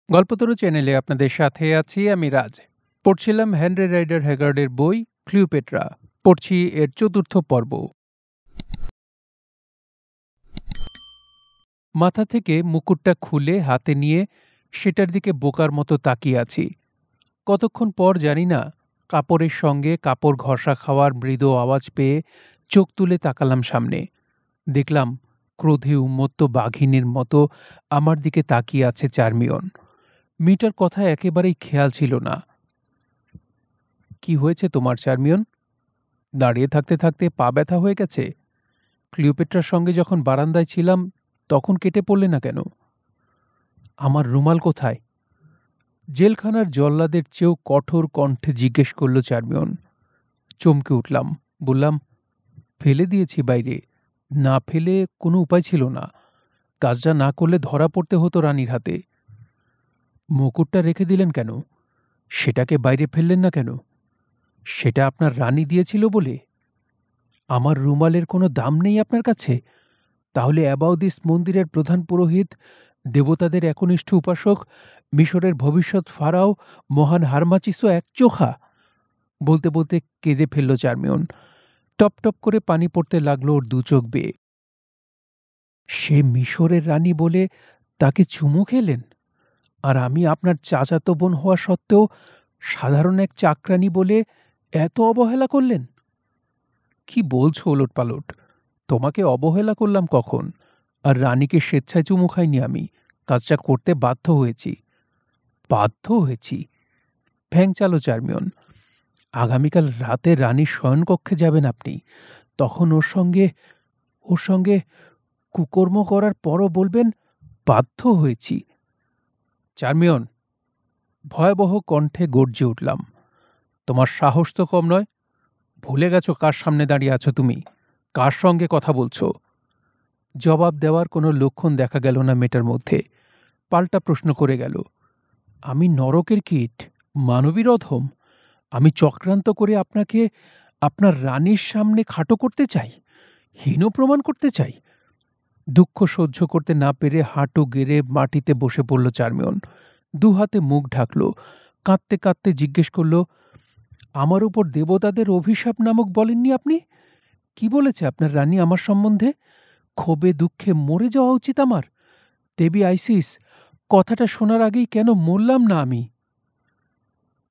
গল্পতরু চ্যানেলে আপনাদের সাথে আছি আমি রাজ। পড়ছিলাম হেনরি রাইডার হ্যাগার্ডের বই ক্লিওপেট্রা। পড়ছি এর ৪র্থ পর্ব। মাথা থেকে মুকুটটা খুলে হাতে নিয়ে সেটার দিকে বোকার মতো তাকিয়ে আছি। কতক্ষণ পর জানি না, কাপড়ের সঙ্গে কাপড় ঘষা খাওয়ার মৃদু আওয়াজ পেয়ে চোখ তুলে তাকালাম সামনে। দেখলাম ক্রোধে উন্মত্ত বাঘিনীর মতো আমার দিকে তাকিয়ে আছে চার্মিয়ন। মেয়েটার কথা একেবারেই খেয়াল ছিল না। কি হয়েছে তোমার চার্মিয়ন? দাঁড়িয়ে থাকতে থাকতে পা ব্যথা হয়ে গেছে? ক্লিওপেট্রার সঙ্গে যখন বারান্দায় ছিলাম তখন কেটে পড়লে না কেন? আমার রুমাল কোথায়? জেলখানার জল্লাদের চেয়েও কঠোর কণ্ঠে জিজ্ঞেস করল চার্মিয়ন। চমকে উঠলাম, বললাম, ফেলে দিয়েছি বাইরে। না ফেলে কোনো উপায় ছিল না। কাজটা না করলে ধরা পড়তে হতো রানীর হাতে। মুকুটটা রেখে দিলেন কেন? সেটাকে বাইরে ফেললেন না কেন? সেটা আপনার রানী দিয়েছিল বলে? আমার রুমালের কোনো দাম নেই আপনার কাছে? তাহলে অ্যাবাউদিস মন্দিরের প্রধান পুরোহিত, দেবতাদের একনিষ্ঠ উপাসক, মিশরের ভবিষ্যৎ ফারাও মহান হারমাচিসও একচোখা? বলতে বলতে কেঁদে ফেলল চার্মিয়ন। টপ টপ করে পানি পড়তে লাগলো ওর দু চোখ বেয়ে। সে মিশরের রানী বলে তাকে চুমু খেলেন? আর আমি আপনার চাচাতো বোন হওয়া সত্ত্বেও সাধারণ এক চাকরানী বলে এত অবহেলা করলেন? কি বলছো ওলটপালট? তোমাকে অবহেলা করলাম কখন? আর রানীকে স্বেচ্ছায় চুমু খাইনি আমি। কাজটা করতে বাধ্য হয়েছি। বাধ্য হয়েছি? ভ্যাং চালো চার্মিয়ন। আগামীকাল রাতে রানীর শয়নকক্ষে যাবেন আপনি। তখন ওর সঙ্গে কুকর্ম করার পরও বলবেন বাধ্য হয়েছি। চার্মিয়ন, ভয়াবহ কণ্ঠে গর্জে উঠলাম, তোমার সাহস তো কম নয়। ভুলে গেছো কার সামনে দাঁড়িয়ে আছো তুমি? কার সঙ্গে কথা বলছো? জবাব দেওয়ার কোনো লক্ষণ দেখা গেল না মেয়েটার মধ্যে। পাল্টা প্রশ্ন করে গেল, আমি নরকের কীট, মানবীর অধম? আমি চক্রান্ত করে আপনাকে আপনার রানীর সামনে খাটো করতে চাই, হীন প্রমাণ করতে চাই? দুঃখ সহ্য করতে না পেরে হাঁটু গেড়ে মাটিতে বসে পড়ল চার্মিয়ন। দু হাতে মুখ ঢাকল। কাঁদতে কাঁদতে জিজ্ঞেস করল, আমার উপর দেবতাদের অভিশাপ নামক বলেননি আপনি? কি বলেছে আপনার রানী আমার সম্বন্ধে? ক্ষোভে দুঃখে মরে যাওয়া উচিত আমার? দেবী আইসিস, কথাটা শোনার আগেই কেন মরলাম না আমি?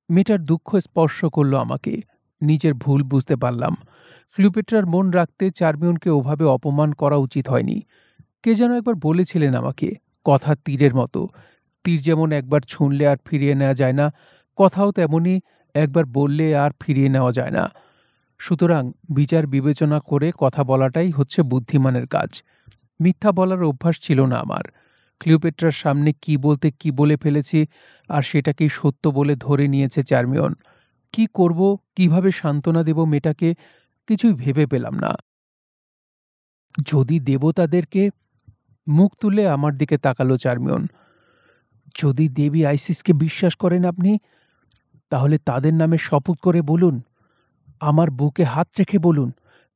মেয়েটার দুঃখ স্পর্শ করল আমাকে। নিজের ভুল বুঝতে পারলাম। ক্লিওপেট্রার মন রাখতে চার্মিয়নকে ওভাবে অপমান করা উচিত হয়নি। কে যেন একবার বলেছিলেন আমাকে, কথা তীরের মতো। তীর যেমন একবার ছুঁড়লে আর ফিরিয়ে নেওয়া যায় না, কথাও তেমনি একবার বললে আর ফিরিয়ে নেওয়া যায় না। সুতরাং বিচার বিবেচনা করে কথা বলাটাই হচ্ছে বুদ্ধিমানের কাজ। মিথ্যা বলার অভ্যাস ছিল না আমার। ক্লিওপেট্রার সামনে কি বলতে কি বলে ফেলেছি, আর সেটাকেই সত্য বলে ধরে নিয়েছে চার্মিয়ন। কি করব, কিভাবে সান্ত্বনা দেব মেয়েটাকে, কিছুই ভেবে পেলাম না। যদি দেবতাদেরকে... মুখ তুলে আমার দিকে তাকালো চার্মিয়ন। যদি দেবী আইসিসকে বিশ্বাস করেন আপনি, তাহলে তাদের নামে শপথ করে বলুন, আমার বুকে হাত রেখে বলুন,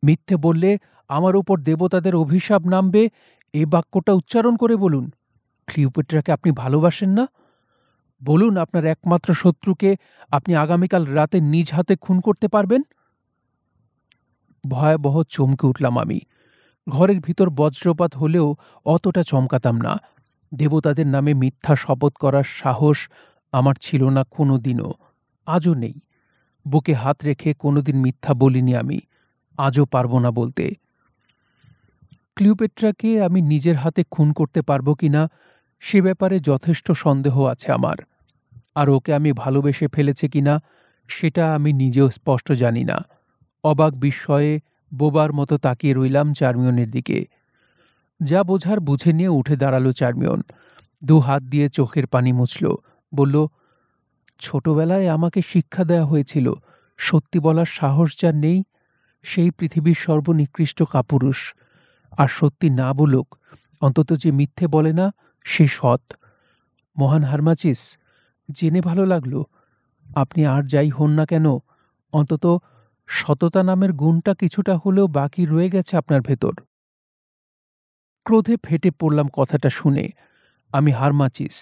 মিথ্যে বললে আমার ওপর দেবতাদের অভিশাপ নামবে, এই বাক্যটা উচ্চারণ করে বলুন। ক্লিওপেট্রাকে আপনি ভালোবাসেন না? বলুন আপনার একমাত্র শত্রুকে আপনি আগামীকাল রাতে নিজ হাতে খুন করতে পারবেন। ভয়াবহ চমকে উঠলাম আমি। ঘরের ভিতর বজ্রপাত হলেও অতটা চমকাতাম না। দেবতাদের নামে মিথ্যা শপথ করার সাহস আমার ছিল না কোনো দিনও, আজও নেই। বুকে হাত রেখে কোনোদিন মিথ্যা বলিনি আমি, আজও পারব না বলতে। ক্লিওপেট্রাকে আমি নিজের হাতে খুন করতে পারব কিনা সে ব্যাপারে যথেষ্ট সন্দেহ আছে আমার। আর ওকে আমি ভালোবেসে ফেলেছে কিনা সেটা আমি নিজেও স্পষ্ট জানি না। অবাক বিস্ময়ে বোবার মতো তাকিয়ে রইলাম চার্মিয়নের দিকে। যা বোঝার বুঝে নিয়ে উঠে দাঁড়ালো চার্মিয়ন। দু হাত দিয়ে চোখের পানি মুছল। বলল, ছোটবেলায় আমাকে শিক্ষা দেয়া হয়েছিল, সত্যি বলার সাহস যার নেই সেই পৃথিবীর সর্বনিকৃষ্ট কাপুরুষ। আর সত্যি না বলুক, অন্তত যে মিথ্যে বলে না সে সৎ। মহান হারমাচিস, জেনে ভালো লাগলো, আপনি আর যাই হন না কেন, অন্তত সততা নামের গুণটা কিছুটা হলেও বাকি রয়ে গেছে আপনার ভেতর। ক্রোধে ফেটে পড়লাম কথাটা শুনে। আমি হারমাচিস,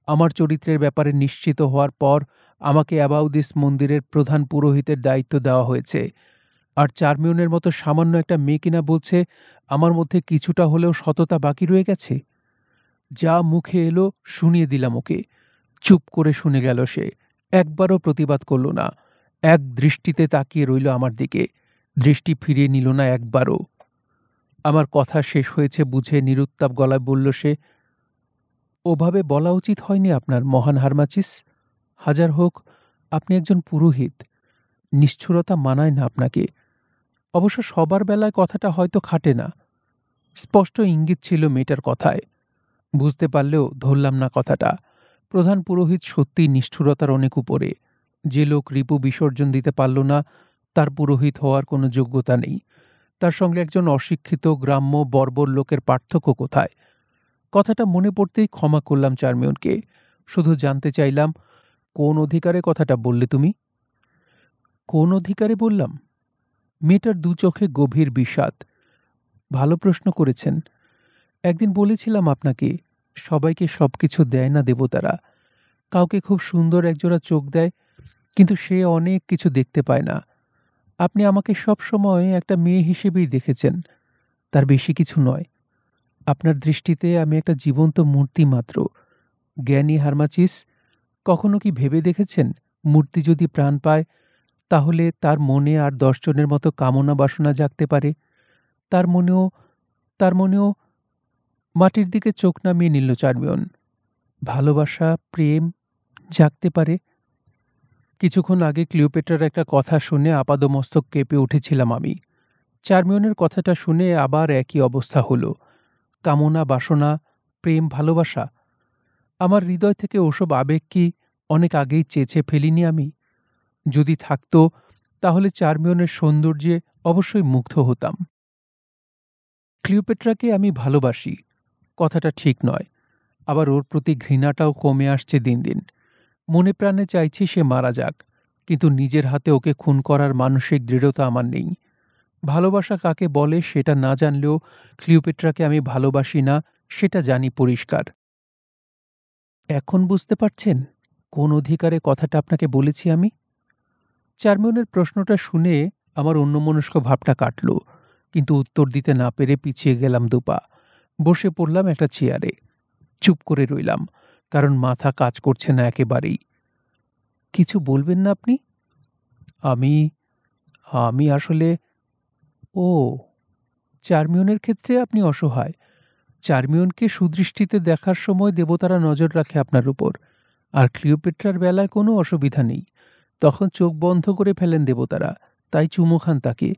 আমার চরিত্রের ব্যাপারে নিশ্চিত হওয়ার পর আমাকে অ্যাবাউদিস মন্দিরের প্রধান পুরোহিতের দায়িত্ব দেওয়া হয়েছে। আর চার্মিয়নের মতো সামান্য একটা মেয়ে কিনা বলছে আমার মধ্যে কিছুটা হলেও সততা বাকি রয়ে গেছে। যা মুখে এলো শুনিয়ে দিলাম ওকে। চুপ করে শুনে গেল সে, একবারও প্রতিবাদ করল না। এক দৃষ্টিতে তাকিয়ে রইল আমার দিকে, দৃষ্টি ফিরিয়ে নিল না একবারও। আমার কথা শেষ হয়েছে বুঝে নিরুত্তাপ গলায় বলল সে, ওভাবে বলা উচিত হয়নি আপনার, মহান হারমাচিস। হাজার হোক আপনি একজন পুরোহিত, নিষ্ঠুরতা মানায় না আপনাকে। অবশ্য সবার বেলায় কথাটা হয়তো খাটে না। স্পষ্ট ইঙ্গিত ছিল মেয়েটার কথায়, বুঝতে পারলেও ধরলাম না কথাটা। প্রধান পুরোহিত সত্যিই নিষ্ঠুরতার অনেক উপরে। যে লোক রিপু বিসর্জন দিতে পারল না, তার পুরোহিত হওয়ার কোনো যোগ্যতা নেই। তার সঙ্গে একজন অশিক্ষিত গ্রাম্য বর্বর লোকের পার্থক্য কোথায়? কথাটা মনে পড়তেই ক্ষমা করলাম চার্মিয়নকে। শুধু জানতে চাইলাম, কোন অধিকারে কথাটা বললে তুমি? কোন অধিকারে বললাম? মেয়েটার দু চোখে গভীর বিষাদ। ভালো প্রশ্ন করেছেন। একদিন বলেছিলাম আপনাকে, সবাইকে সবকিছু দেয় না দেবতারা। কাউকে খুব সুন্দর একজোড়া চোখ দেয়, কিন্তু সে অনেক কিছু দেখতে পায় না। আপনি আমাকে সব সময় একটা মেয়ে হিসেবেই দেখেছেন, তার বেশি কিছু নয়। আপনার দৃষ্টিতে আমি একটা জীবন্ত মূর্তি মাত্র। জ্ঞানী হারমাচিস, কখনো কি ভেবে দেখেছেন, মূর্তি যদি প্রাণ পায় তাহলে তার মনে আর 10 জনের মতো কামনা বাসনা জাগতে পারে। তার মনেও মাটির দিকে চোখ নামিয়ে নিল চার্মিয়ন। ভালোবাসা, প্রেম জাগতে পারে। কিছুক্ষণ আগে ক্লিওপেট্রার একটা কথা শুনে আপাদমস্তক কেঁপে উঠেছিলাম আমি। চার্মিয়নের কথাটা শুনে আবার একই অবস্থা হলো। কামনা বাসনা, প্রেম, ভালোবাসা। আমার হৃদয় থেকে ওসব আবেগ কি অনেক আগেই চেঁচে ফেলিনি আমি? যদি থাকতো তাহলে চার্মিয়নের সৌন্দর্যে অবশ্যই মুগ্ধ হতাম। ক্লিওপেট্রাকে আমি ভালোবাসি, কথাটা ঠিক নয়। আবার ওর প্রতি ঘৃণাটাও কমে আসছে দিন দিন। মনে প্রাণে চাইছি সে মারা যাক, কিন্তু নিজের হাতে ওকে খুন করার মানসিক দৃঢ়তা আমার নেই। ভালোবাসা কাকে বলে সেটা না জানলেও ক্লিওপেট্রাকে আমি ভালোবাসি না সেটা জানি পরিষ্কার। এখন বুঝতে পারছেন কোন অধিকারে কথাটা আপনাকে বলেছি আমি? চার্মিয়নের প্রশ্নটা শুনে আমার অন্যমনস্ক ভাবটা কাটল, কিন্তু উত্তর দিতে না পেরে পিছিয়ে গেলাম দুপা। বসে পড়লাম একটা চেয়ারে। চুপ করে রইলাম, কারণ মাথা কাজ করছে না একেবারেই। কিছু বলবেন না আপনি? আমি আসলে ও, চার্মিয়নের ক্ষেত্রে আপনি অসহায়। চার্মিয়নকে সুদৃষ্টিতে দেখার সময় দেবতারা নজর রাখে আপনার উপর, আর ক্লিওপেট্রার বেলায় কোনো অসুবিধা নেই। তখন চোখ বন্ধ করে ফেলেন দেবতারা, তাই চুমু খান তাকে।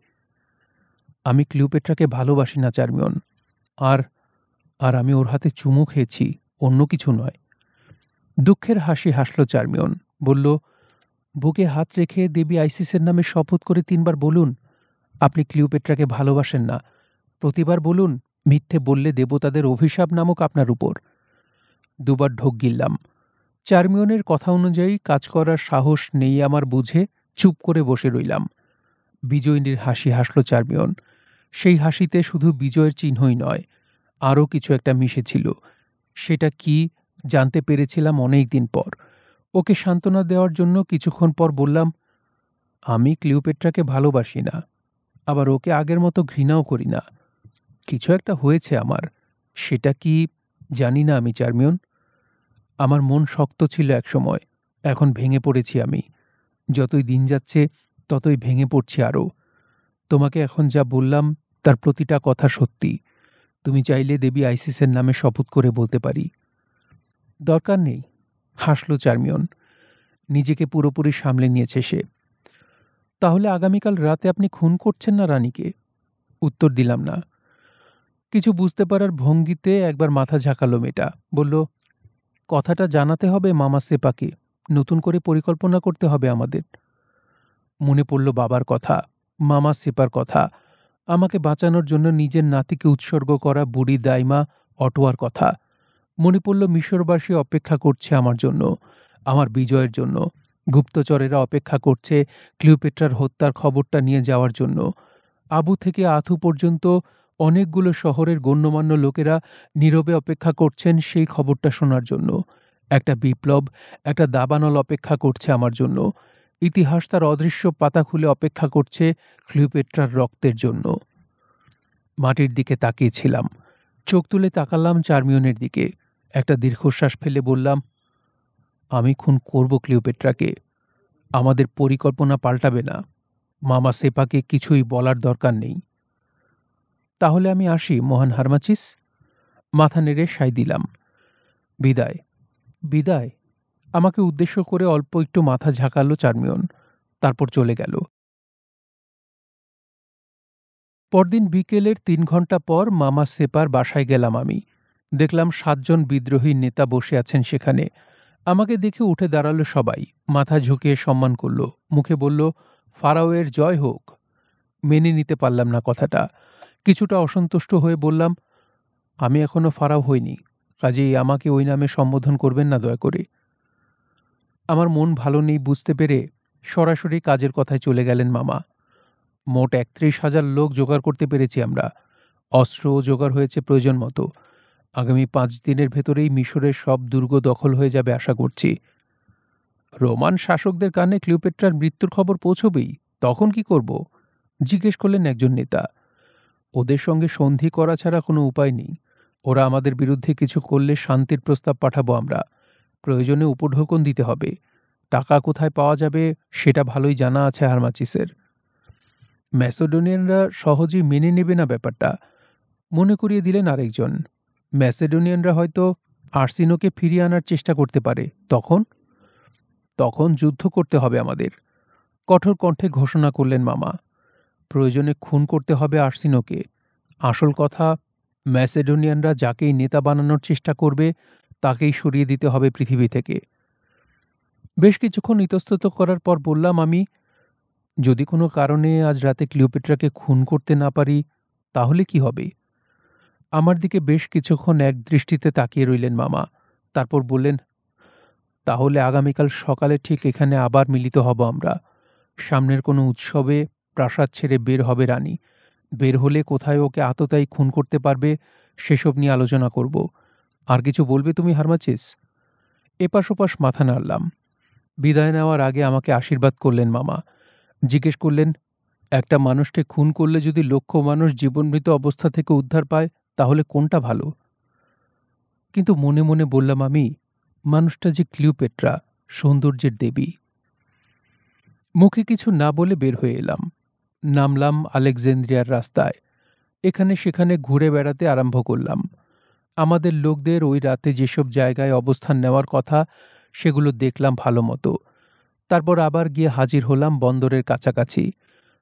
আমি ক্লিওপেট্রাকে ভালোবাসি না চার্মিয়ন। আর আর আমি ওর হাতে চুমু খেয়েছি, অন্য কিছু নয়। দুঃখের হাসি হাসল চার্মিয়ন। বলল, বুকে হাত রেখে দেবী আইসিসের নামে শপথ করে 3 বার বলুন আপনি ক্লিওপেট্রাকে ভালোবাসেন না। প্রতিবার বলুন, মিথ্যে বললে দেবতাদের অভিশাপ নামক আপনার উপর। 2 বার ঢোক গিললাম। চার্মিয়নের কথা অনুযায়ী কাজ করার সাহস নেই আমার বুঝে চুপ করে বসে রইলাম। বিজয়িনীর হাসি হাসল চার্মিয়ন। সেই হাসিতে শুধু বিজয়ের চিহ্নই নয়, আরও কিছু একটা মিশেছিল। সেটা কি জানতে পেরেছিলাম অনেক দিন পর। ওকে সান্ত্বনা দেওয়ার জন্য কিছুক্ষণ পর বললাম, আমি ক্লিওপেট্রাকে ভালোবাসি না, আবার ওকে আগের মতো ঘৃণাও করি না। কিছু একটা হয়েছে আমার, সেটা কি জানি না আমি চার্মিয়ন। আমার মন শক্ত ছিল একসময়, এখন ভেঙে পড়েছি আমি। যতই দিন যাচ্ছে ততই ভেঙে পড়ছি আরও। তোমাকে এখন যা বললাম তার প্রতিটা কথা সত্যি। তুমি চাইলে দেবী আইসিসের নামে শপথ করে বলতে পারি। দরকার নেই, হাসল চার্মিয়ন। নিজেকে পুরোপুরি সামলে নিয়েছে সে। তাহলে আগামীকাল রাতে আপনি খুন করছেন না রানীকে? উত্তর দিলাম না। কিছু বুঝতে পারার ভঙ্গিতে একবার মাথা ঝাঁকালো মেয়েটা। বলল, কথাটা জানাতে হবে মামা সেপাকে, নতুন করে পরিকল্পনা করতে হবে আমাদের। মনে পড়ল বাবার কথা, মামা সেপার কথা, আমাকে বাঁচানোর জন্য নিজের নাতিকে উৎসর্গ করা বুড়ি দাইমা অটোয়ার কথা। মনে পড়ল মিশরবাসী অপেক্ষা করছে আমার জন্য, আমার বিজয়ের জন্য। গুপ্তচরেরা অপেক্ষা করছে ক্লিওপেট্রার হত্যার খবরটা নিয়ে যাওয়ার জন্য। আবু থেকে আথু পর্যন্ত অনেকগুলো শহরের গণ্যমান্য লোকেরা নীরবে অপেক্ষা করছেন সেই খবরটা শোনার জন্য। একটা বিপ্লব, একটা দাবানল অপেক্ষা করছে আমার জন্য। ইতিহাস তার অদৃশ্য পাতা খুলে অপেক্ষা করছে ক্লিওপেট্রার রক্তের জন্য। মাটির দিকে তাকিয়েছিলাম। চোখ তুলে তাকালাম চার্মিয়নের দিকে। একটা দীর্ঘশ্বাস ফেলে বললাম, আমি খুন করব ক্লিওপেট্রাকে। আমাদের পরিকল্পনা পাল্টাবে না। মামা সেপাকে কিছুই বলার দরকার নেই। তাহলে আমি আসি, মহান হারমাচিস। মাথা নেড়ে সায় দিলাম। বিদায়। বিদায়। আমাকে উদ্দেশ্য করে অল্প একটু মাথা ঝাঁকালো চার্মিয়ন, তারপর চলে গেল। পরদিন বিকেলের ৩ ঘণ্টা পর মামা সেপার বাসায় গেলাম আমি। দেখলাম ৭ জন বিদ্রোহী নেতা বসে আছেন সেখানে। আমাকে দেখে উঠে দাঁড়ালো সবাই, মাথা ঝুঁকিয়ে সম্মান করল, মুখে বলল, ফারাওয়ের জয় হোক। মেনে নিতে পারলাম না কথাটা। কিছুটা অসন্তুষ্ট হয়ে বললাম, আমি এখনো ফারাও হইনি, কাজেই আমাকে ওই নামে সম্বোধন করবেন না দয়া করে। আমার মন ভালো নেই বুঝতে পেরে সরাসরি কাজের কথায় চলে গেলেন মামা। মোট ৩১,০০০ লোক জোগাড় করতে পেরেছি আমরা। অস্ত্রও জোগাড় হয়েছে প্রয়োজন মতো। আগামী ৫ দিনের ভেতরেই মিশরের সব দুর্গ দখল হয়ে যাবে আশা করছি। রোমান শাসকদের কানে ক্লিওপেট্রার মৃত্যুর খবর পৌঁছবেই, তখন কি করব? জিজ্ঞেস করলেন একজন নেতা। ওদের সঙ্গে সন্ধি করা ছাড়া কোনো উপায় নেই। ওরা আমাদের বিরুদ্ধে কিছু করলে শান্তির প্রস্তাব পাঠাবো আমরা। প্রয়োজনে উপঢৌকন দিতে হবে। টাকা কোথায় পাওয়া যাবে সেটা ভালোই জানা আছে হারমাচিসের। ম্যাসেডোনিয়ানরা সহজেই মেনে নেবে না ব্যাপারটা, মনে করিয়ে দিলেন আরেকজন। ম্যাসেডোনিয়ানরা হয়তো আর্সিনোকে ফিরিয়ে আনার চেষ্টা করতে পারে। তখন যুদ্ধ করতে হবে আমাদের, কঠোর কণ্ঠে ঘোষণা করলেন মামা। প্রয়োজনে খুন করতে হবে আর্সিনোকে। আসল কথা, ম্যাসেডোনিয়ানরা যাকেই নেতা বানানোর চেষ্টা করবে তাকেই সরিয়ে দিতে হবে পৃথিবী থেকে। বেশ কিছুক্ষণ ইতস্তত করার পর বললাম আমি, যদি কোনো কারণে আজ রাতে ক্লিওপেট্রাকে খুন করতে না পারি তাহলে কি হবে? আমার দিকে বেশ কিছুক্ষণ এক দৃষ্টিতে তাকিয়ে রইলেন মামা। তারপর বললেন, তাহলে আগামীকাল সকালে ঠিক এখানে আবার মিলিত হব আমরা। সামনের কোনো উৎসবে প্রাসাদ ছেড়ে বের হবে রানী। বের হলে কোথায় ওকে আততায়ী খুন করতে পারবে সেসব নিয়ে আলোচনা করব। আর কিছু বলবে তুমি হারমাচিস? এপাশ ওপাশ মাথা নাড়লাম। বিদায় নেওয়ার আগে আমাকে আশীর্বাদ করলেন মামা। জিজ্ঞেস করলেন, একটা মানুষকে খুন করলে যদি লক্ষ মানুষ জীবনমৃত অবস্থা থেকে উদ্ধার পায় তাহলে কোনটা ভালো? কিন্তু মনে মনে বললাম আমি, মানুষটা যে ক্লিওপেট্রা, সৌন্দর্যের দেবী। মুখে কিছু না বলে বের হয়ে এলাম। নামলাম আলেকজান্দ্রিয়ার রাস্তায়। এখানে সেখানে ঘুরে বেড়াতে আরম্ভ করলাম। আমাদের লোকদের ওই রাতে যেসব জায়গায় অবস্থান নেওয়ার কথা সেগুলো দেখলাম ভালো মতো। তারপর আবার গিয়ে হাজির হলাম বন্দরের কাছাকাছি।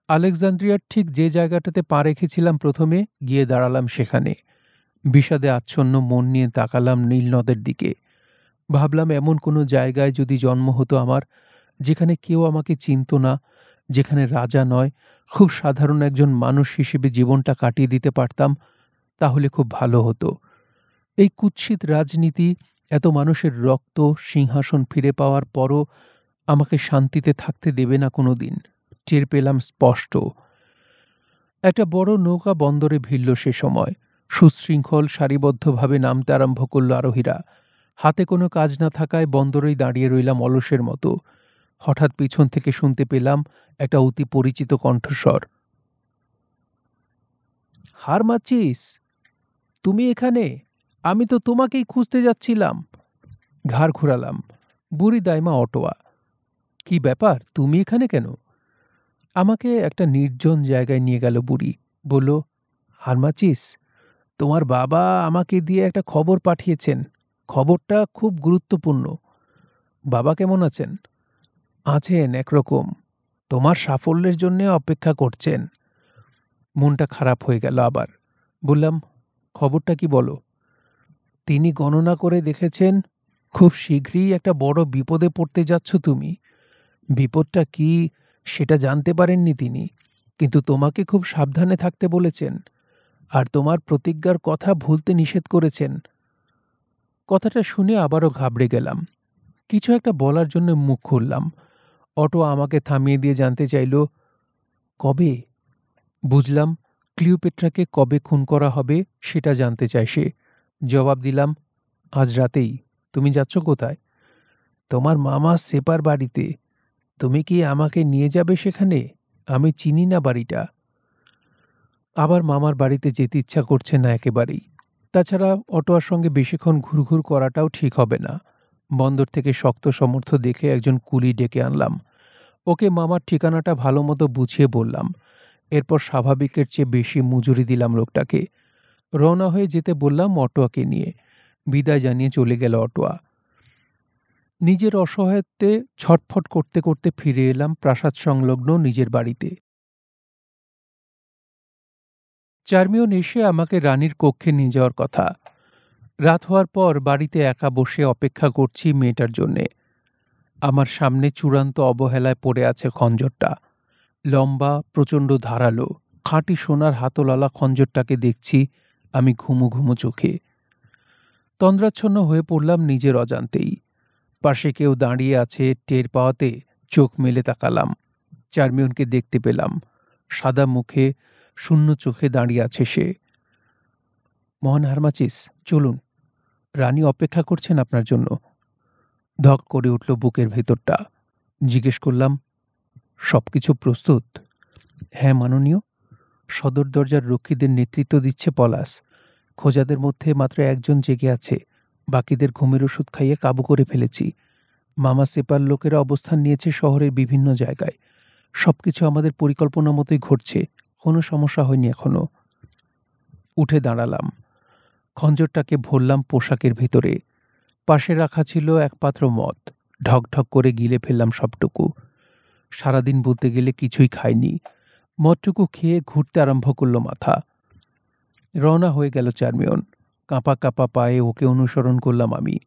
আলেকজান্দ্রিয়ার ঠিক যে জায়গাটাতে পা রেখেছিলাম প্রথমে, গিয়ে দাঁড়ালাম সেখানে। বিষাদে আচ্ছন্ন মন নিয়ে তাকালাম নীল নদের দিকে। ভাবলাম এমন কোনো জায়গায় যদি জন্ম হতো আমার, যেখানে কেউ আমাকে চিনত না, যেখানে রাজা নয়, খুব সাধারণ একজন মানুষ হিসেবে জীবনটা কাটিয়ে দিতে পারতাম, তাহলে খুব ভালো হতো। এই কুৎসিত রাজনীতি, এত মানুষের রক্ত, সিংহাসন ফিরে পাওয়ার পরও আমাকে শান্তিতে থাকতে দেবে না কোনো দিন, টের পেলাম স্পষ্ট। একটা বড় নৌকা বন্দরে ভিড়ল সে সময়। সুশৃঙ্খল সারিবদ্ধভাবে নামতে আরম্ভ করল আরোহীরা। হাতে কোনো কাজ না থাকায় বন্দরেই দাঁড়িয়ে রইলাম অলসের মতো। হঠাৎ পিছন থেকে শুনতে পেলাম একটা অতি পরিচিত কণ্ঠস্বর। হারমাচিস, তুমি এখানে? আমি তো তোমাকেই খুঁজতে যাচ্ছিলাম। ঘাড় ঘুরালাম। বুড়ি দাইমা অটোয়া। কি ব্যাপার, তুমি এখানে কেন? আমাকে একটা নির্জন জায়গায় নিয়ে গেল বুড়ি। বলল, হারমাচিস, তোমার বাবা আমাকে দিয়ে একটা খবর পাঠিয়েছেন। খবরটা খুব গুরুত্বপূর্ণ। বাবা কেমন আছেন? আছেন একরকম। তোমার সাফল্যের জন্য অপেক্ষা করছেন। মনটা খারাপ হয়ে গেল আবার। বললাম, খবরটা কি বলো? তিনি গণনা করে দেখেছেন খুব শীঘ্রই একটা বড় বিপদে পড়তে যাচ্ছ তুমি। বিপদটা কি সেটা জানতে পারেননি তিনি, কিন্তু তোমাকে খুব সাবধানে থাকতে বলেছেন, আর তোমার প্রতিজ্ঞার কথা ভুলতে নিষেধ করেছেন। কথাটা শুনে আবারও ঘাবড়ে গেলাম। কিছু একটা বলার জন্য মুখ খুললাম। অটো আমাকে থামিয়ে দিয়ে জানতে চাইল, কবে? বুঝলাম ক্লিওপেট্রাকে কবে খুন করা হবে সেটা জানতে চায় সে। জবাব দিলাম, আজ রাতেই, তুমি যাচ্ছ কোথায়? তোমার মামা সেপার বাড়িতে। তুমি কি আমাকে নিয়ে যাবে সেখানে? আমি চিনি না বাড়িটা। আবার মামার বাড়িতে যেতে ইচ্ছা করছে না একেবারেই। তাছাড়া অটোয়ার সঙ্গে বেশিক্ষণ ঘুরঘুর করাটাও ঠিক হবে না। বন্দর থেকে শক্ত সমর্থ দেখে একজন কুলি ডেকে আনলাম। ওকে মামার ঠিকানাটা ভালো মতো বুঝিয়ে বললাম। এরপর স্বাভাবিকের চেয়ে বেশি মজুরি দিলাম লোকটাকে। রওনা হয়ে যেতে বললাম অটোয়াকে নিয়ে। বিদায় জানিয়ে চলে গেল অটোয়া। নিজের অসহায়ত্বে ছটফট করতে করতে ফিরে এলাম প্রাসাদ সংলগ্ন নিজের বাড়িতে। চার্মিয়ন এসে আমাকে রানীর কক্ষে নিয়ে যাওয়ার কথা। রাত হওয়ার পর বাড়িতে একা বসে অপেক্ষা করছি মেয়েটার জন্যে। আমার সামনে চূড়ান্ত অবহেলায় পড়ে আছে খঞ্জরটা। লম্বা, প্রচণ্ড ধারালো, খাঁটি সোনার হাতলওয়ালা খঞ্জরটাকে দেখছি আমি ঘুমু ঘুমু চোখে। তন্দ্রাচ্ছন্ন হয়ে পড়লাম নিজের অজান্তেই। পাশে কেউ দাঁড়িয়ে আছে টের পাওয়াতে চোখ মেলে তাকালাম। চার্মিয়নকে দেখতে পেলাম। সাদা মুখে, শূন্য চোখে দাঁড়িয়ে আছে সে। মহান হারমাচিস, চলুন, রানী অপেক্ষা করছেন আপনার জন্য। ধক করে উঠল বুকের ভেতরটা। জিজ্ঞেস করলাম, সবকিছু প্রস্তুত? হ্যাঁ মাননীয়। সদর দরজার রক্ষীদের নেতৃত্ব দিচ্ছে পলাশ। খোঁজাদের মধ্যে মাত্র একজন জেগে আছে। বাকিদের ঘুমের ওষুধ খাইয়ে কাবু করে ফেলেছি। মামা সেপার লোকেরা অবস্থান নিয়েছে শহরের বিভিন্ন জায়গায়। সবকিছু আমাদের পরিকল্পনা মতোই ঘটছে। কোনো সমস্যা হয়নি এখনো। উঠে দাঁড়ালাম। খঞ্জরটাকে ভরলাম পোশাকের ভিতরে। পাশে রাখা ছিল এক পাত্র মদ। ঢকঢক করে গিলে ফেললাম সবটুকু। সারাদিন বলতে গেলে কিছুই খাইনি। মদটুকু খেয়ে ঘুরতে আরম্ভ করল মাথা। রওনা হয়ে গেল চার্মিয়ন। কাঁপা কাঁপা পায়ে ওকে অনুসরণ করলাম আমি।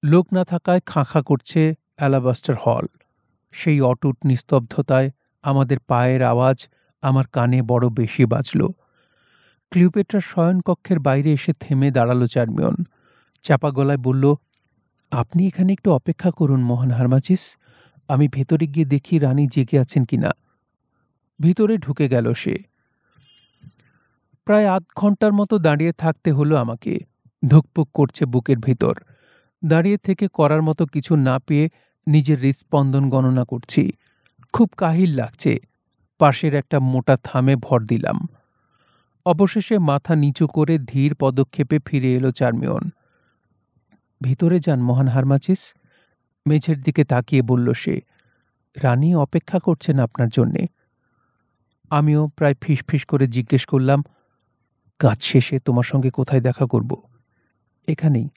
লোক না থাকায় খাঁ করছে অ্যালাবাস্টার হল। সেই অটুট নিস্তব্ধতায় আমাদের পায়ের আওয়াজ আমার কানে বড় বেশি বাজল। ক্লিওপেট্রার শয়নকক্ষের বাইরে এসে থেমে দাঁড়ালো চার্মিয়ন। চাপা গলায় বলল, আপনি এখানে একটু অপেক্ষা করুন মহান হারমাচিস। আমি ভেতরে গিয়ে দেখি রানী জেগে আছেন কিনা। ভিতরে ঢুকে গেল সে। প্রায় আধ ঘন্টার মতো দাঁড়িয়ে থাকতে হলো আমাকে। ধুকপুক করছে বুকের ভিতর। দাঁড়িয়ে থেকে করার মতো কিছু না পেয়ে নিজের হৃৎস্পন্দন গণনা করছি। খুব কাহিল লাগছে। পাশের একটা মোটা থামে ভর দিলাম। অবশেষে মাথা নিচু করে ধীর পদক্ষেপে ফিরে এলো চার্মিয়ন। ভিতরে যান মহান হারমাচিস, মেঝের দিকে তাকিয়ে বলল সে। রানী অপেক্ষা করছেন আপনার জন্যে। আমিও প্রায় ফিসফিস করে জিজ্ঞেস করলাম, কাজ শেষে তোমার সঙ্গে কোথায় দেখা করব? এখানেই,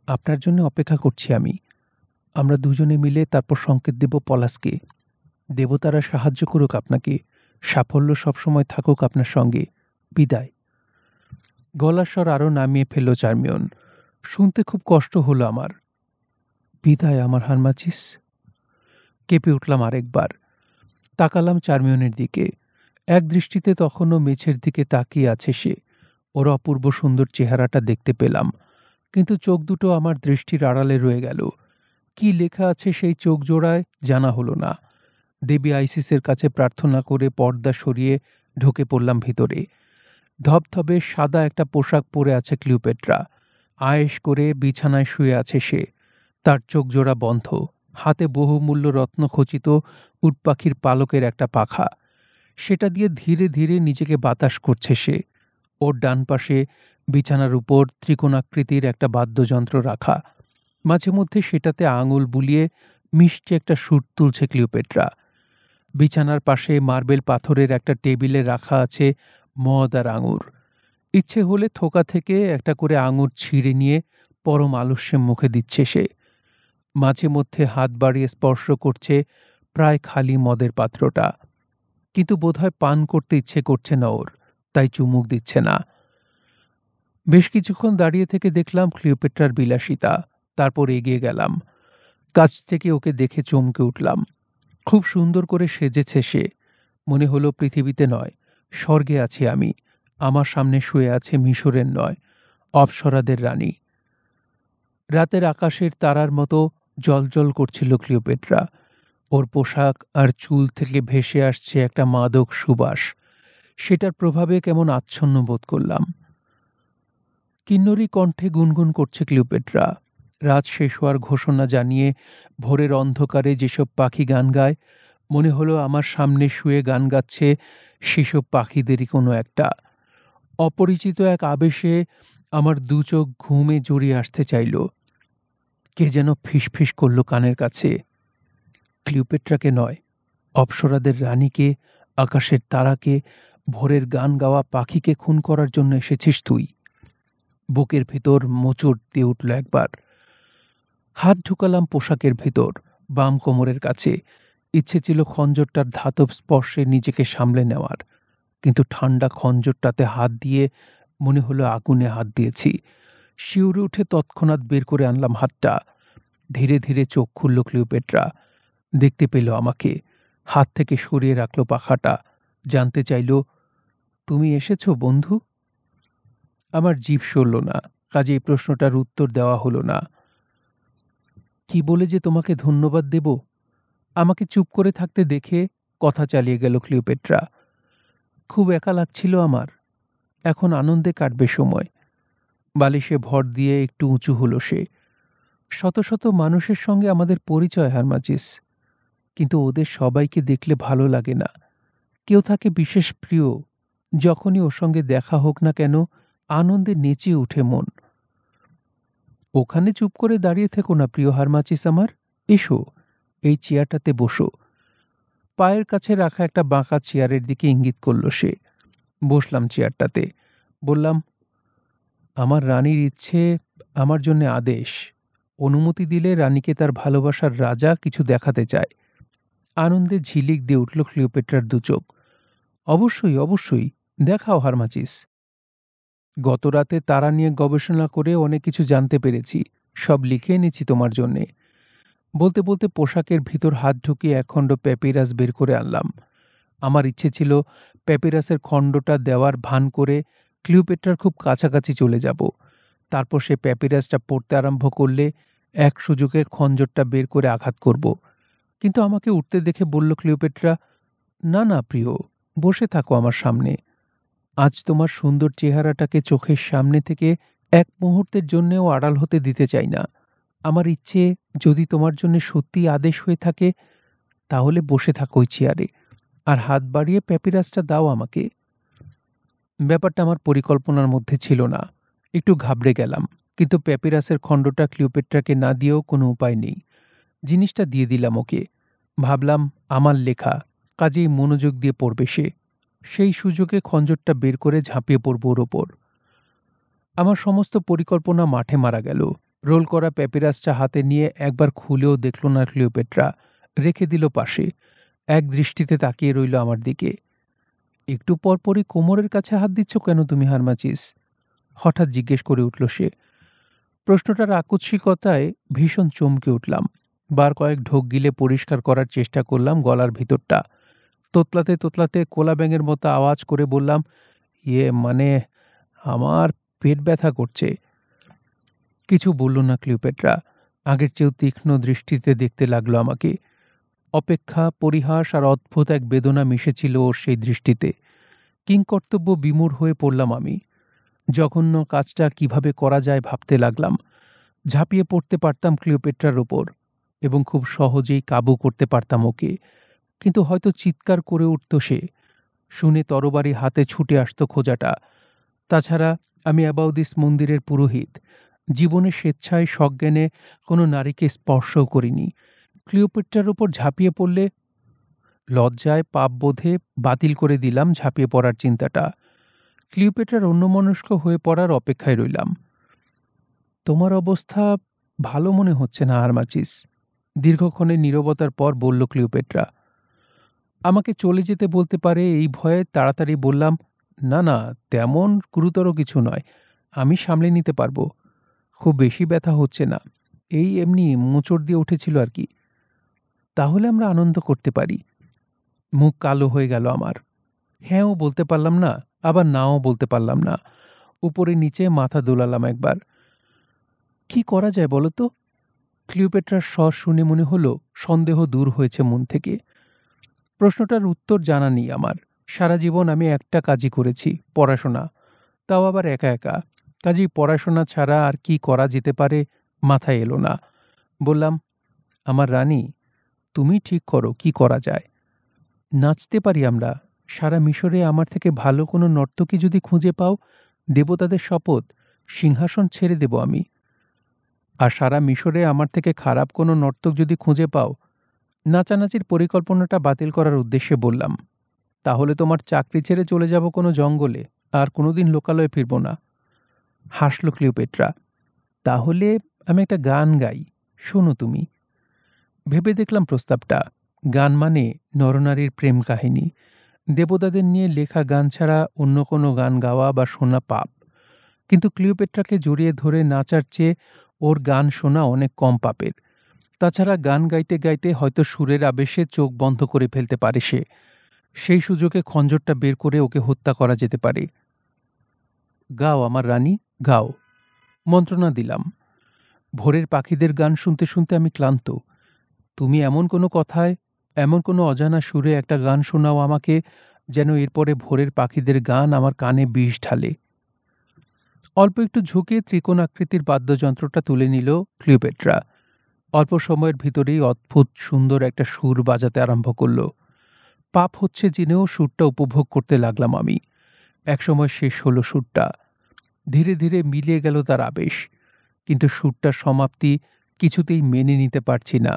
আপনার জন্য অপেক্ষা করছি আমি। আমরা দুজনে মিলে তারপর সংকেত দেব পলাশকে। দেবতারা সাহায্য করুক আপনাকে। সাফল্য সবসময় থাকুক আপনার সঙ্গে। বিদায়। গলার স্বর আরও নামিয়ে ফেলল চার্মিয়ন। শুনতে খুব কষ্ট হলো আমার। বিদায় আমার হারমাচিস। কেঁপে উঠলাম আরেকবার। তাকালাম চার্মিয়নের দিকে। এক দৃষ্টিতে তখনও মেঝের দিকে তাকিয়ে আছে সে। ওর অপূর্ব সুন্দর চেহারাটা দেখতে পেলাম, কিন্তু চোখ দুটো আমার দৃষ্টির আড়ালে রয়ে গেল। কি লেখা আছে সেই চোখ জোড়ায় জানা হলো না। দেবী আইসিসের কাছে প্রার্থনা করে পর্দা সরিয়ে ঢুকে পড়লাম ভিতরে। ধবধবে সাদা একটা পোশাক পরে আছে ক্লিওপেট্রা। আয়েশ করে বিছানায় শুয়ে আছে সে। তার চোখ জোড়া বন্ধ। হাতে বহুমূল্য রত্নখচিত উটপাখির পালকের একটা পাখা। সেটা দিয়ে ধীরে ধীরে নিজেকে বাতাস করছে সে। ওর ডান পাশে বিছানার উপর ত্রিকোণাকৃতির একটা বাদ্যযন্ত্র রাখা। মাঝে মধ্যে সেটাতে আঙুল বুলিয়ে মিষ্টি একটা সুর তুলছে ক্লিওপেট্রা। বিছানার পাশে মার্বেল পাথরের একটা টেবিলে রাখা আছে মদ আর আঙুর। ইচ্ছে হলে থোকা থেকে একটা করে আঙুর ছিঁড়ে নিয়ে পরম আলস্যে মুখে দিচ্ছে সে। মাঝে মধ্যে হাত বাড়িয়ে স্পর্শ করছে প্রায় খালি মদের পাত্রটা। কিন্তু বোধহয় পান করতে ইচ্ছে করছে না ওর, তাই চুমুক দিচ্ছে না। বেশ কিছুক্ষণ দাঁড়িয়ে থেকে দেখলাম ক্লিওপেট্রার বিলাসিতা। তারপর এগিয়ে গেলাম। কাছ থেকে ওকে দেখে চমকে উঠলাম। খুব সুন্দর করে সেজেছে সে। মনে হলো পৃথিবীতে নয়, স্বর্গে আছি আমি। আমার সামনে শুয়ে আছে মিশরের নয়, অপ্সরাদের রানী। রাতের আকাশের তারার মতো জ্বলজ্বল করছিল ক্লিওপেট্রা। ওর পোশাক আর চুল থেকে ভেসে আসছে একটা মাদক সুবাস। সেটার প্রভাবে কেমন আচ্ছন্ন বোধ করলাম। কিন্নরী কণ্ঠে গুনগুন করছে ক্লিওপেট্রা। রাত শেষ হওয়ার ঘোষণা জানিয়ে ভোরের অন্ধকারে যেসব পাখি গান গায়, মনে হলো আমার সামনে শুয়ে গান গাচ্ছে সেসব পাখিদেরই কোনো একটা। অপরিচিত এক আবেশে আমার দু চোখ ঘুমে জড়িয়ে আসতে চাইল। কে যেন ফিসফিস করল কানের কাছে, ক্লিওপেট্রাকে নয়, অপ্সরাদের রানীকে, আকাশের তারাকে, ভোরের গান গাওয়া পাখিকে খুন করার জন্য এসেছিস তুই। বুকের ভিতর মোচড় দিয়ে উঠল একবার। হাত ঢুকালাম পোশাকের ভিতর, বাম কোমরের কাছে। ইচ্ছে ছিল খঞ্জরটার ধাতব স্পর্শে নিজেকে সামলে নেওয়ার, কিন্তু ঠান্ডা খঞ্জরটাতে হাত দিয়ে মনে হলো আগুনে হাত দিয়েছি। শিউরে উঠে তৎক্ষণাৎ বের করে আনলাম হাতটা। ধীরে ধীরে চোখ খুলল ক্লিওপেট্রা। দেখতে পেল আমাকে, হাত থেকে সরিয়ে রাখল পাখাটা। জানতে চাইল, তুমি এসেছো বন্ধু? আমার জিভ সরল না, কাজে এই প্রশ্নটার উত্তর দেওয়া হলো না। কি বলে যে তোমাকে ধন্যবাদ দেব? আমাকে চুপ করে থাকতে দেখে কথা চালিয়ে গেল ক্লিওপেট্রা। খুব একা লাগছিল আমার, এখন আনন্দে কাটবে সময়। বালিশে ভর দিয়ে একটু উঁচু হলো সে। শত শত মানুষের সঙ্গে আমাদের পরিচয় হারমাচিস, কিন্তু ওদের সবাইকে দেখলে ভালো লাগে না। কেউ থাকে বিশেষ প্রিয়, যখনই ওর সঙ্গে দেখা হোক না কেন আনন্দে নেচে উঠে মন। ওখানে চুপ করে দাঁড়িয়ে থেকো না প্রিয় হারমাচিস আমার, এসো এই চেয়ারটাতে বসো। পায়ের কাছে রাখা একটা বাঁকা চেয়ারের দিকে ইঙ্গিত করল সে। বসলাম চেয়ারটাতে। বললাম, আমার রানীর ইচ্ছে, আমার জন্য আদেশ। অনুমতি দিলে রানীকে তার ভালোবাসার রাজা কিছু দেখাতে চায়। আনন্দে ঝিলিক দিয়ে উঠল ক্লিওপেট্রার দুচোখ। অবশ্যই অবশ্যই, দেখাও হারমাচিস। গত রাতে তারা নিয়ে গবেষণা করে অনেক কিছু জানতে পেরেছি, সব লিখে এনেছি তোমার জন্যে। বলতে বলতে পোশাকের ভিতর হাত ঢুকিয়ে একখণ্ড প্যাপিরাস বের করে আনলাম। আমার ইচ্ছে ছিল প্যাপিরাসের খণ্ডটা দেওয়ার ভান করে ক্লিওপেট্রার খুব কাছাকাছি চলে যাব। তারপর সে প্যাপিরাসটা পড়তে আরম্ভ করলে এক সুযোগে খঞ্জরটা বের করে আঘাত করব। কিন্তু আমাকে উঠতে দেখে বলল ক্লিওপেট্রা, না না প্রিয়, বসে থাকো আমার সামনে। আজ তোমার সুন্দর চেহারাটাকে চোখের সামনে থেকে এক মুহূর্তের জন্যেও আড়াল হতে দিতে চাই না। আমার ইচ্ছে, যদি তোমার জন্য সত্যি আদেশ হয়ে থাকে, তাহলে বসে থাকো ওই চেয়ারে, আর হাত বাড়িয়ে প্যাপিরাসটা দাও আমাকে। ব্যাপারটা আমার পরিকল্পনার মধ্যে ছিল না। একটু ঘাবড়ে গেলাম, কিন্তু প্যাপিরাসের খণ্ডটা ক্লিওপেট্রাকে না দিয়েও কোনো উপায় নেই। জিনিসটা দিয়ে দিলাম ওকে। ভাবলাম আমার লেখা, কাজেই মনোযোগ দিয়ে পড়বে সে। সেই সুযোগে খঞ্জরটা বের করে ঝাঁপিয়ে পড়ব ওর ওপর। আমার সমস্ত পরিকল্পনা মাঠে মারা গেল। রোল করা প্যাপিরাসটা হাতে নিয়ে একবার খুলেও দেখল না ক্লিওপেট্রা, রেখে দিল পাশে। এক দৃষ্টিতে তাকিয়ে রইল আমার দিকে। একটু পরপরই কোমরের কাছে হাত দিচ্ছ কেন তুমি হারমাচিস? হঠাৎ জিজ্ঞেস করে উঠল সে। প্রশ্নটার আকস্মিকতায় ভীষণ চমকে উঠলাম। বার কয়েক ঢোক গিলে পরিষ্কার করার চেষ্টা করলাম গলার ভিতরটা। তোতলাতে তোতলাতে কোলা ব্যাঙের মতো আওয়াজ করে বললাম, মানে আমার পেট ব্যথা করছে। কিছু বলল না ক্লিওপেট্রা। আগের চেয়েও তীক্ষ্ণ দৃষ্টিতে দেখতে লাগলো আমাকে। অপেক্ষা, পরিহাস আর অদ্ভুত এক বেদনা মিশেছিল ওর সেই দৃষ্টিতে। কিংকর্তব্য বিমূঢ় হয়ে পড়লাম আমি। জঘন্য কাজটা কিভাবে করা যায় ভাবতে লাগলাম। ঝাঁপিয়ে পড়তে পারতাম ক্লিওপেট্রার ওপর, এবং খুব সহজেই কাবু করতে পারতাম ওকে, কিন্তু হয়তো চিৎকার করে উঠত সে। শুনে তরবারি হাতে ছুটে আসত খোঁজাটা। তাছাড়া আমি অ্যাবাউদিস মন্দিরের পুরোহিত। জীবনে স্বেচ্ছায় সজ্ঞানে কোনো নারীকে স্পর্শও করিনি। ক্লিওপেট্রার ওপর ঝাঁপিয়ে পড়লে লজ্জায় পাপবোধে বাতিল করে দিলাম ঝাঁপিয়ে পড়ার চিন্তাটা। ক্লিওপেট্রার অন্যমনস্ক হয়ে পড়ার অপেক্ষায় রইলাম। তোমার অবস্থা ভালো মনে হচ্ছে না হারমাচিস, দীর্ঘক্ষণের নীরবতার পর বলল ক্লিওপেট্রা। আমাকে চলে যেতে বলতে পারে এই ভয়ে তাড়াতাড়ি বললাম, না না, তেমন গুরুতর কিছু নয়, আমি সামলে নিতে পারবো। খুব বেশি ব্যথা হচ্ছে না, এই এমনি মোচড় দিয়ে উঠেছিল আর কি। তাহলে আমরা আনন্দ করতে পারি। মুখ কালো হয়ে গেল আমার। হ্যাঁও বলতে পারলাম না, আবার নাও বলতে পারলাম না। উপরে নিচে মাথা দোলালাম একবার। কি করা যায় বলো তো? ক্লিওপেট্রার স্বর শুনে মনে হলো সন্দেহ দূর হয়েছে মন থেকে। প্রশ্নটার উত্তর জানা নেই আমার। সারা জীবন আমি একটা কাজই করেছি, পড়াশোনা, তাও আবার একা একা। কাজেই পড়াশোনা ছাড়া আর কি করা যেতে পারে মাথায় এলো না। বললাম, আমার রানী, তুমি ঠিক করো কি করা যায়। নাচতে পারি আমরা। সারা মিশরে আমার থেকে ভালো কোনো নর্তকী যদি খুঁজে পাও, দেবতাদের শপথ, সিংহাসন ছেড়ে দেব আমি। আর সারা মিশরে আমার থেকে খারাপ কোনো নর্তক যদি খুঁজে পাও, নাচানাচির পরিকল্পনাটা বাতিল করার উদ্দেশ্যে বললাম, তাহলে তোমার চাকরি ছেড়ে চলে যাব কোনো জঙ্গলে, আর কোনোদিন লোকালয়ে ফিরব না। হাসল ক্লিওপেট্রা। তাহলে আমি একটা গান গাই, শোনো তুমি। ভেবে দেখলাম প্রস্তাবটা। গান মানে নরনারীর প্রেম কাহিনী। দেবতাদের নিয়ে লেখা গান ছাড়া অন্য কোনো গান গাওয়া বা শোনা পাপ। কিন্তু ক্লিওপেট্রাকে জড়িয়ে ধরে নাচার চেয়ে ওর গান শোনা অনেক কম পাপের। তাছাড়া গান গাইতে গাইতে হয়তো সুরের আবেশে চোখ বন্ধ করে ফেলতে পারে সে। সেই সুযোগে খঞ্জরটা বের করে ওকে হত্যা করা যেতে পারে। গাও আমার রানী, গাও। মন্ত্রণা দিলাম। ভোরের পাখিদের গান শুনতে শুনতে আমি ক্লান্ত। তুমি এমন কোনো কথায়, এমন কোনো অজানা সুরে একটা গান শোনাও আমাকে, যেন এরপরে ভোরের পাখিদের গান আমার কানে বিষ ঢালে। অল্প একটু ঝুঁকে ত্রিকোণাকৃতির বাদ্যযন্ত্রটা তুলে নিল ক্লিওপেট্রা। অল্প সময়ের ভিতরেই অদ্ভুত সুন্দর একটা সুর বাজাতে আরম্ভ করল। পাপ হচ্ছে জেনেও সুরটা উপভোগ করতে লাগলাম আমি। একসময় শেষ হলো সুরটা। ধীরে ধীরে মিলিয়ে গেল তার আবেশ। কিন্তু সুরটার সমাপ্তি কিছুতেই মেনে নিতে পারছি না।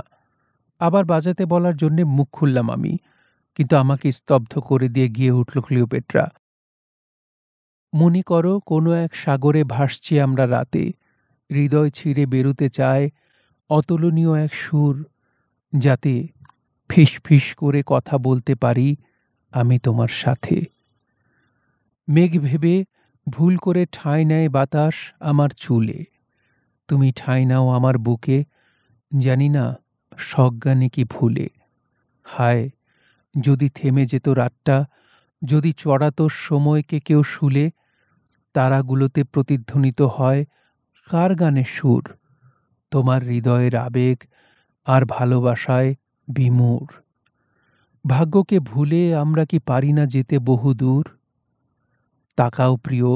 আবার বাজাতে বলার জন্যে মুখ খুললাম আমি, কিন্তু আমাকে স্তব্ধ করে দিয়ে গিয়ে উঠল ক্লিওপেট্রা। মনে করো কোনো এক সাগরে ভাসছি আমরা রাতে, হৃদয় ছিঁড়ে বেরুতে চায় অতুলনীয় এক সুর, যাতে ফিস ফিস করে কথা বলতে পারি আমি তোমার সাথে। মেঘ ভেবে ভুল করে ঠাঁই নেয় বাতাস আমার চুলে, তুমি ঠাঁই নাও আমার বুকে, জানি না সজ্ঞানে কি ভুলে। হায়, যদি থেমে যেত রাতটা, যদি চড়াতো সময়কে কেউ শুলে, তারাগুলোতে প্রতিধ্বনিত হয় কার গানের সুর, তোমার হৃদয়ের আবেগ আর ভালোবাসায় বিমূঢ়। ভাগ্যকে ভুলে আমরা কি পারি না যেতে বহুদূর? তাকাও প্রিয়,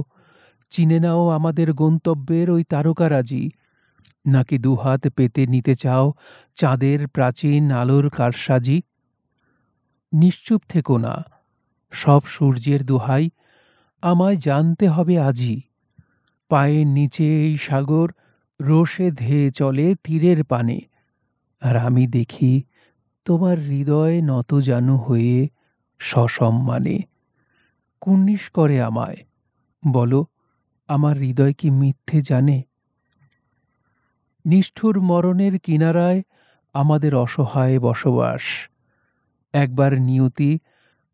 চিনে নাও আমাদের গন্তব্যের ওই তারকারাজি, নাকি দুহাত পেতে নিতে চাও চাঁদের প্রাচীন আলোর কারসাজি? নিশ্চুপ থেকো না, সব সূর্যের দোহাই, আমায় জানতে হবে আজই। পায়ের নিচে এই সাগর রোষে ধেয়ে চলে তীরের পানে, আর আমি দেখি তোমার হৃদয় নতজানু হয়ে সসম্মানে। কুর্নিশ করে আমায়, বলো আমার হৃদয় কি মিথ্যে জানে? নিষ্ঠুর মরণের কিনারায় আমাদের অসহায় বসবাস। একবার নিয়তি,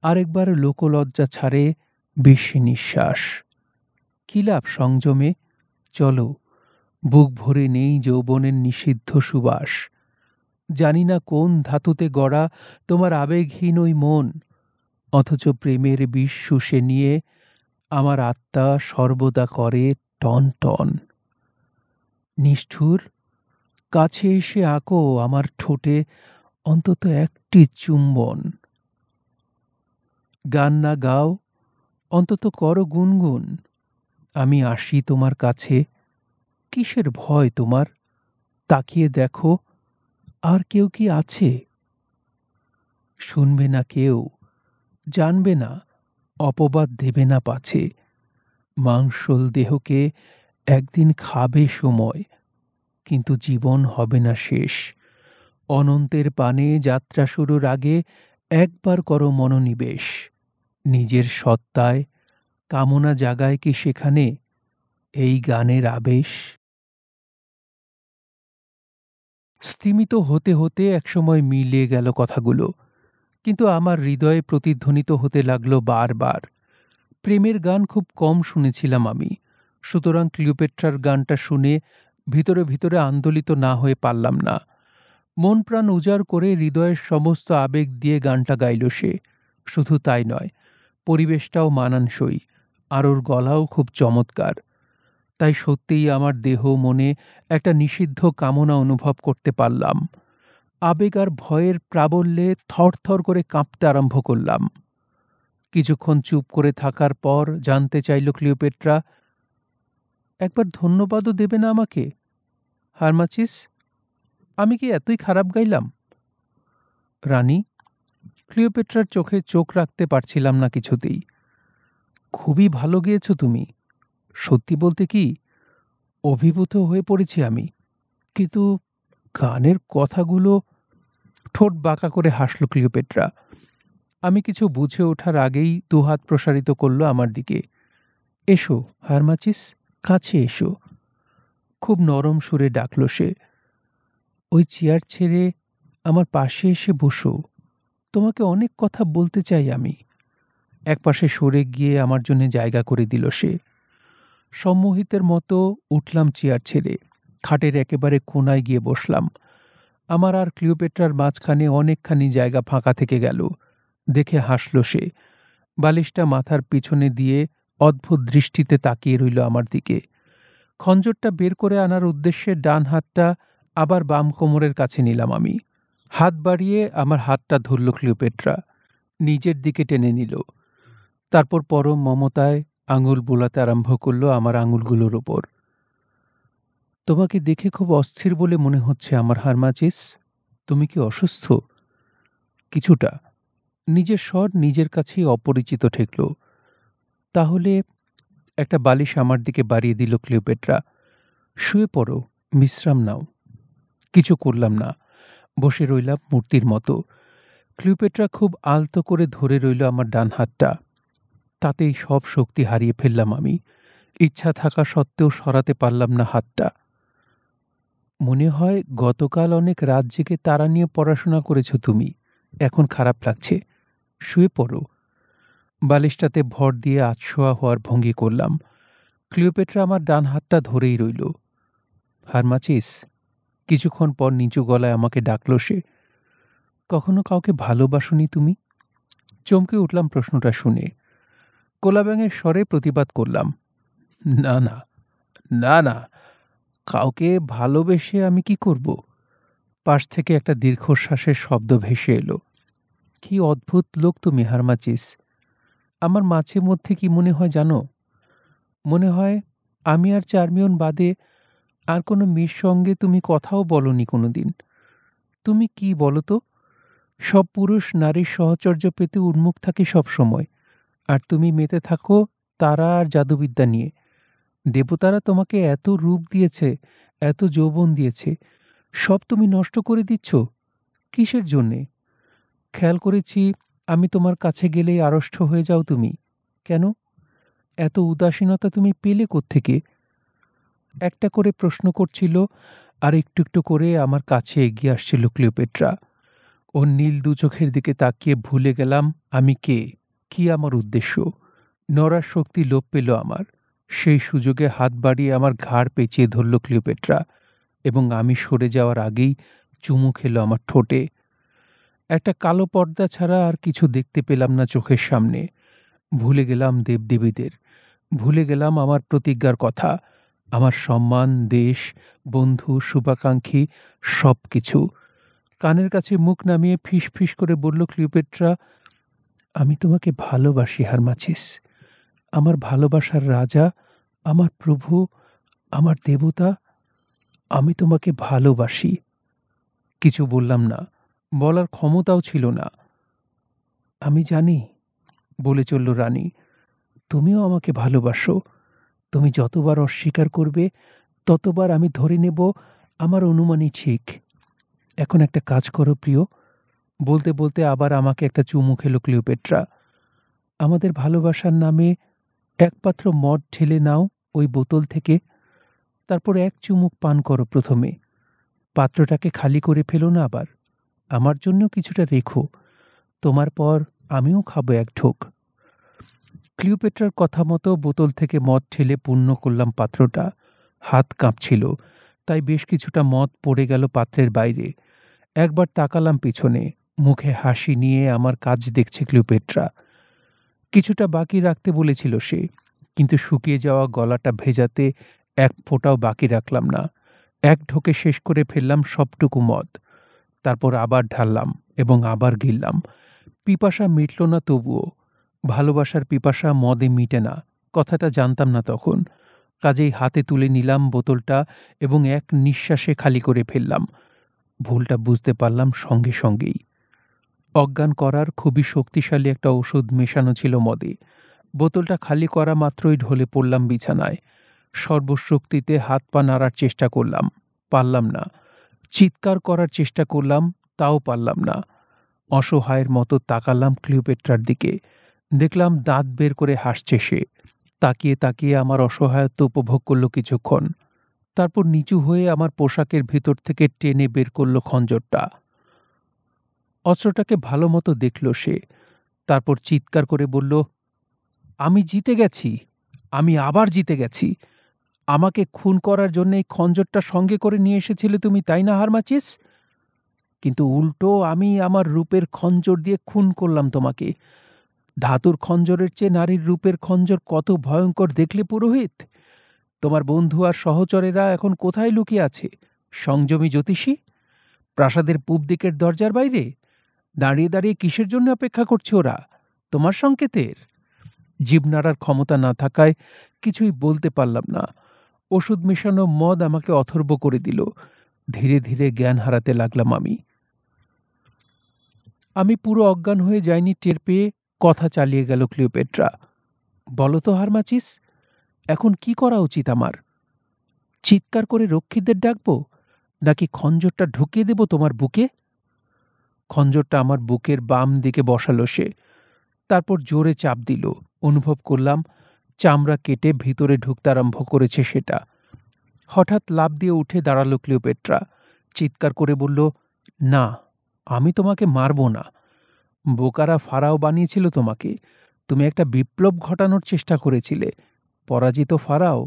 আরেকবার লোকলজ্জা ছাড়ে বেশি নিঃশ্বাস। কি লাভ সংযমে? চলো, বুক ভরে নেই যৌবনের নিষিদ্ধ সুবাস। জানি না কোন ধাতুতে গড়া তোমার আবেগহীন ওই মন, অথচ প্রেমের বিষ শুষে নিয়ে আমার আত্মা সর্বদা করে টন টন। নিষ্ঠুর, কাছে এসে আঁকো আমার ঠোঁটে অন্তত একটি চুম্বন। গান না গাও, অন্তত করো গুনগুন। আমি আসি তোমার কাছে, কিসের ভয় তোমার? তাকিয়ে দেখো, আর কেউ কি আছে? শুনবে না কেউ, জানবে না, অপবাদ দেবে না পাছে। মাংসল দেহকে একদিন খাবে সময়, কিন্তু জীবন হবে না শেষ। অনন্তের পানে যাত্রা শুরুর আগে একবার করো মনোনিবেশ। নিজের সত্তায় কামনা জাগায় কি সেখানে এই গানের আবেশ? স্তিমিত হতে হতে একসময় মিলিয়ে গেল কথাগুলো, কিন্তু আমার হৃদয়ে প্রতিধ্বনিত হতে লাগলো বারবার। প্রেমের গান খুব কম শুনেছিলাম আমি, সুতরাং ক্লিওপেট্রার গানটা শুনে ভিতরে ভিতরে আন্দোলিত না হয়ে পারলাম না। মন প্রাণ উজাড় করে হৃদয়ের সমস্ত আবেগ দিয়ে গানটা গাইল সে। শুধু তাই নয়, পরিবেশটাও মানানসই, আর ওর গলাও খুব চমৎকার। তাই সত্যিই আমার দেহ মনে একটা নিষিদ্ধ কামনা অনুভব করতে পারলাম। আবেগ আর ভয়ের প্রাবল্যে থরথর করে কাঁপতে আরম্ভ করলাম। কিছুক্ষণ চুপ করে থাকার পর জানতে চাইল ক্লিওপেট্রা, একবার ধন্যবাদও দেবে না আমাকে? হারমাচিস, আমি কি এতই খারাপ গাইলাম? রানী, ক্লিওপেট্রার চোখে চোখ রাখতে পারছিলাম না কিছুতেই। খুবই ভালো গেয়েছ তুমি। সত্যি বলতে কি, অভিভূত হয়ে পড়েছি আমি। কিন্তু গানের কথাগুলো। ঠোঁট বাঁকা করে হাসল ক্লিওপেট্রা। আমি কিছু বুঝে ওঠার আগেই দুহাত প্রসারিত করল আমার দিকে। এসো হারমাচিস, কাছে এসো। খুব নরম সুরে ডাকল সে। ওই চেয়ার ছেড়ে আমার পাশে এসে বসো। তোমাকে অনেক কথা বলতে চাই আমি। একপাশে সরে গিয়ে আমার জন্য জায়গা করে দিল সে। সম্মোহিতের মতো উঠলাম চেয়ার ছেড়ে, খাটের একেবারে কোনায় গিয়ে বসলাম। আমার আর ক্লিওপেট্রার মাঝখানে অনেকখানি জায়গা ফাঁকা থেকে গেল। দেখে হাসল সে। বালিশটা মাথার পিছনে দিয়ে অদ্ভুত দৃষ্টিতে তাকিয়ে রইল আমার দিকে। খঞ্জরটা বের করে আনার উদ্দেশ্যে ডান হাতটা আবার বাম কোমরের কাছে নিলাম আমি। হাত বাড়িয়ে আমার হাতটা ধরল ক্লিওপেট্রা, নিজের দিকে টেনে নিল। তারপর পরম মমতায় আঙুল বোলাতে আরম্ভ করল আমার আঙুলগুলোর ওপর। তোমাকে দেখে খুব অস্থির বলে মনে হচ্ছে আমার হারমাচিস। তুমি কি অসুস্থ? কিছুটা। নিজের স্বর নিজের কাছেই অপরিচিত ঠেকল। তাহলে একটা বালিশ আমার দিকে বাড়িয়ে দিল ক্লিওপেট্রা। শুয়ে পড়ো, বিশ্রাম নাও। কিছু করলাম না, বসে রইলাম মূর্তির মতো। ক্লিওপেট্রা খুব আলতো করে ধরে রইল আমার ডান হাতটা। তাতেই সব শক্তি হারিয়ে ফেললাম আমি। ইচ্ছা থাকা সত্ত্বেও সরাতে পারলাম না হাতটা। মনে হয় গতকাল অনেক রাত জেগে তারা নিয়ে পড়াশোনা করেছ তুমি। এখন খারাপ লাগছে, শুয়ে পড়ো। বালিশটাতে ভর দিয়ে আতশোয়া হওয়ার ভঙ্গি করলাম। ক্লিওপেট্রা আমার ডান হাতটা ধরেই রইল। হারমাচিস, কিছুক্ষণ পর নিচু গলায় আমাকে ডাকল সে। কখনো কাউকে ভালোবাসনি তুমি? চমকে উঠলাম প্রশ্নটা শুনে। কোলাব্যাঙের স্বরে প্রতিবাদ করলাম, না না, না না, কাউকে ভালোবেসে আমি কি করব? পাশ থেকে একটা দীর্ঘশ্বাসের শব্দ ভেসে এলো। কি অদ্ভুত লোক তুমি হারমাচিস। আমার মাঝে মধ্যে কি মনে হয় জানো? মনে হয় আমি আর চার্মিয়ন বাদে আর কোনো মেয়ের সঙ্গে তুমি কথাও বলনি কোনোদিন। তুমি কি বলো তো? সব পুরুষ নারীর সহচর্য পেতে উন্মুখ থাকে সব সময়, আর তুমি মেতে থাকো তারা আর জাদুবিদ্যা নিয়ে। দেবতারা তোমাকে এত রূপ দিয়েছে, এত যৌবন দিয়েছে, সব তুমি নষ্ট করে দিচ্ছ। কিসের জন্যে? খেয়াল করেছি আমি তোমার কাছে গেলেই আড়ষ্ট হয়ে যাও তুমি। কেন? এত উদাসীনতা তুমি পেলে কোত্থেকে? একটা করে প্রশ্ন করছিল, আর একটু একটু করে আমার কাছে এগিয়ে আসছিল ক্লিওপেট্রা। ওর নীল দু চোখের দিকে তাকিয়ে ভুলে গেলাম আমি কে, কি আমার উদ্দেশ্য। নড়ার শক্তি লোপ পেল আমার। সেই সুযোগে হাত বাড়িয়ে আমার ঘাড় পেঁচিয়ে ধরল ক্লিওপেট্রা, এবং আমি সরে যাওয়ার আগেই চুমু খেল আমার ঠোঁটে। একটা কালো পর্দা ছাড়া আর কিছু দেখতে পেলাম না চোখের সামনে। ভুলে গেলাম দেবদেবীদের, ভুলে গেলাম আমার প্রতিজ্ঞার কথা, আমার সম্মান, দেশ, বন্ধু, শুভাকাঙ্ক্ষী, সব কিছু। কানের কাছে মুখ নামিয়ে ফিস ফিস করে বলল ক্লিওপেট্রা, আমি তোমাকে ভালোবাসি হারমাচিস। আমার ভালোবাসার রাজা, আমার প্রভু, আমার দেবতা, আমি তোমাকে ভালোবাসি। কিছু বললাম না, বলার ক্ষমতাও ছিল না। আমি জানি, বলে চলল রানী, তুমিও আমাকে ভালোবাসো। তুমি যতবার অস্বীকার করবে ততবার আমি ধরে নেব আমার অনুমানই ঠিক। এখন একটা কাজ করো প্রিয়। বলতে বলতে আবার আমাকে একটা চুমু খেল ক্লিওপেট্রা। আমাদের ভালোবাসার নামে এক পাত্র মদ ঢেলে নাও ওই বোতল থেকে। তারপর এক চুমুক পান করো প্রথমে। পাত্রটাকে খালি করে ফেলো না আবার। আমার জন্য কিছুটা রেখো। তোমার পর আমিও খাবো এক ঢোক। ক্লিওপেট্রার কথা মতো বোতল থেকে মদ ঢেলে পূর্ণ করলাম পাত্রটা। হাত কাঁপছিল, তাই বেশ কিছুটা মদ পড়ে গেল পাত্রের বাইরে। একবার তাকালাম পিছনে, মুখে হাসি নিয়ে আমার কাজ দেখছে ক্লিওপেট্রা। কিছুটা বাকি রাখতে বলেছিল সে, কিন্তু শুকিয়ে যাওয়া গলাটা ভেজাতে এক ফোঁটাও বাকি রাখলাম না। এক ঢোকে শেষ করে ফেললাম সবটুকু মদ। তারপর আবার ঢাললাম এবং আবার গিললাম। পিপাসা মিটল না তবুও। ভালোবাসার পিপাসা মদে মিটে না, কথাটা জানতাম না তখন। কাজেই হাতে তুলে নিলাম বোতলটা এবং এক নিঃশ্বাসে খালি করে ফেললাম। ভুলটা বুঝতে পারলাম সঙ্গে সঙ্গেই। অজ্ঞান করার খুবই শক্তিশালী একটা ওষুধ মেশানো ছিল মদে। বোতলটা খালি করা মাত্রই ঢলে পড়লাম বিছানায়। সর্বশক্তিতে হাত পা নাড়ার চেষ্টা করলাম, পারলাম না। চিৎকার করার চেষ্টা করলাম, তাও পারলাম না। অসহায়ের মতো তাকালাম ক্লিওপেট্রার দিকে। দেখলাম দাঁত বের করে হাসছে সে। তাকিয়ে তাকিয়ে আমার অসহায়ত্ব উপভোগ করল কিছুক্ষণ। তারপর নিচু হয়ে আমার পোশাকের ভিতর থেকে টেনে বের করল খঞ্জরটা। অস্ত্রটাকে ভালো মতো দেখল সে। তারপর চিৎকার করে বলল, আমি জিতে গেছি, আমি আবার জিতে গেছি। আমাকে খুন করার জন্য এই খঞ্জরটা সঙ্গে করে নিয়ে এসেছিলে তুমি, তাই না হারমাচিস? কিন্তু উল্টো আমি আমার রূপের খঞ্জর দিয়ে খুন করলাম তোমাকে। ধাতুর খঞ্জরের চেয়ে নারীর রূপের খঞ্জর কত ভয়ঙ্কর দেখলে পুরোহিত। তোমার বন্ধু আর সহচরেরা এখন কোথায় লুকিয়ে আছে? সংযমী জ্যোতিষী প্রাসাদের পূব দিকের দরজার বাইরে দাঁড়িয়ে দাঁড়িয়ে কিসের জন্য অপেক্ষা করছে ওরা? তোমার সংকেতের? জিভ নাড়ার ক্ষমতা না থাকায় কিছুই বলতে পারলাম না। ওষুধ মেশানো মদ আমাকে অথর্ব করে দিল। ধীরে ধীরে জ্ঞান হারাতে লাগলাম আমি পুরো অজ্ঞান হয়ে যাইনি টের পেয়ে কথা চালিয়ে গেল ক্লিওপেট্রা। বলো তো হারমাচিস, এখন কি করা উচিত আমার? চিৎকার করে রক্ষীদের ডাকবো, নাকি খঞ্জরটা ঢুকিয়ে দেব তোমার বুকে? খঞ্জরটা আমার বুকের বাম দিকে বসালো সে। তারপর জোরে চাপ দিল। অনুভব করলাম চামড়া কেটে ভিতরে ঢুকতে আরম্ভ করেছে সেটা। হঠাৎ লাফ দিয়ে উঠে দাঁড়ালো ক্লিওপেট্রা। চিৎকার করে বলল, না, আমি তোমাকে মারব না। বোকারা ফারাও বানিয়েছিল তোমাকে। তুমি একটা বিপ্লব ঘটানোর চেষ্টা করেছিলে। পরাজিত ফারাও।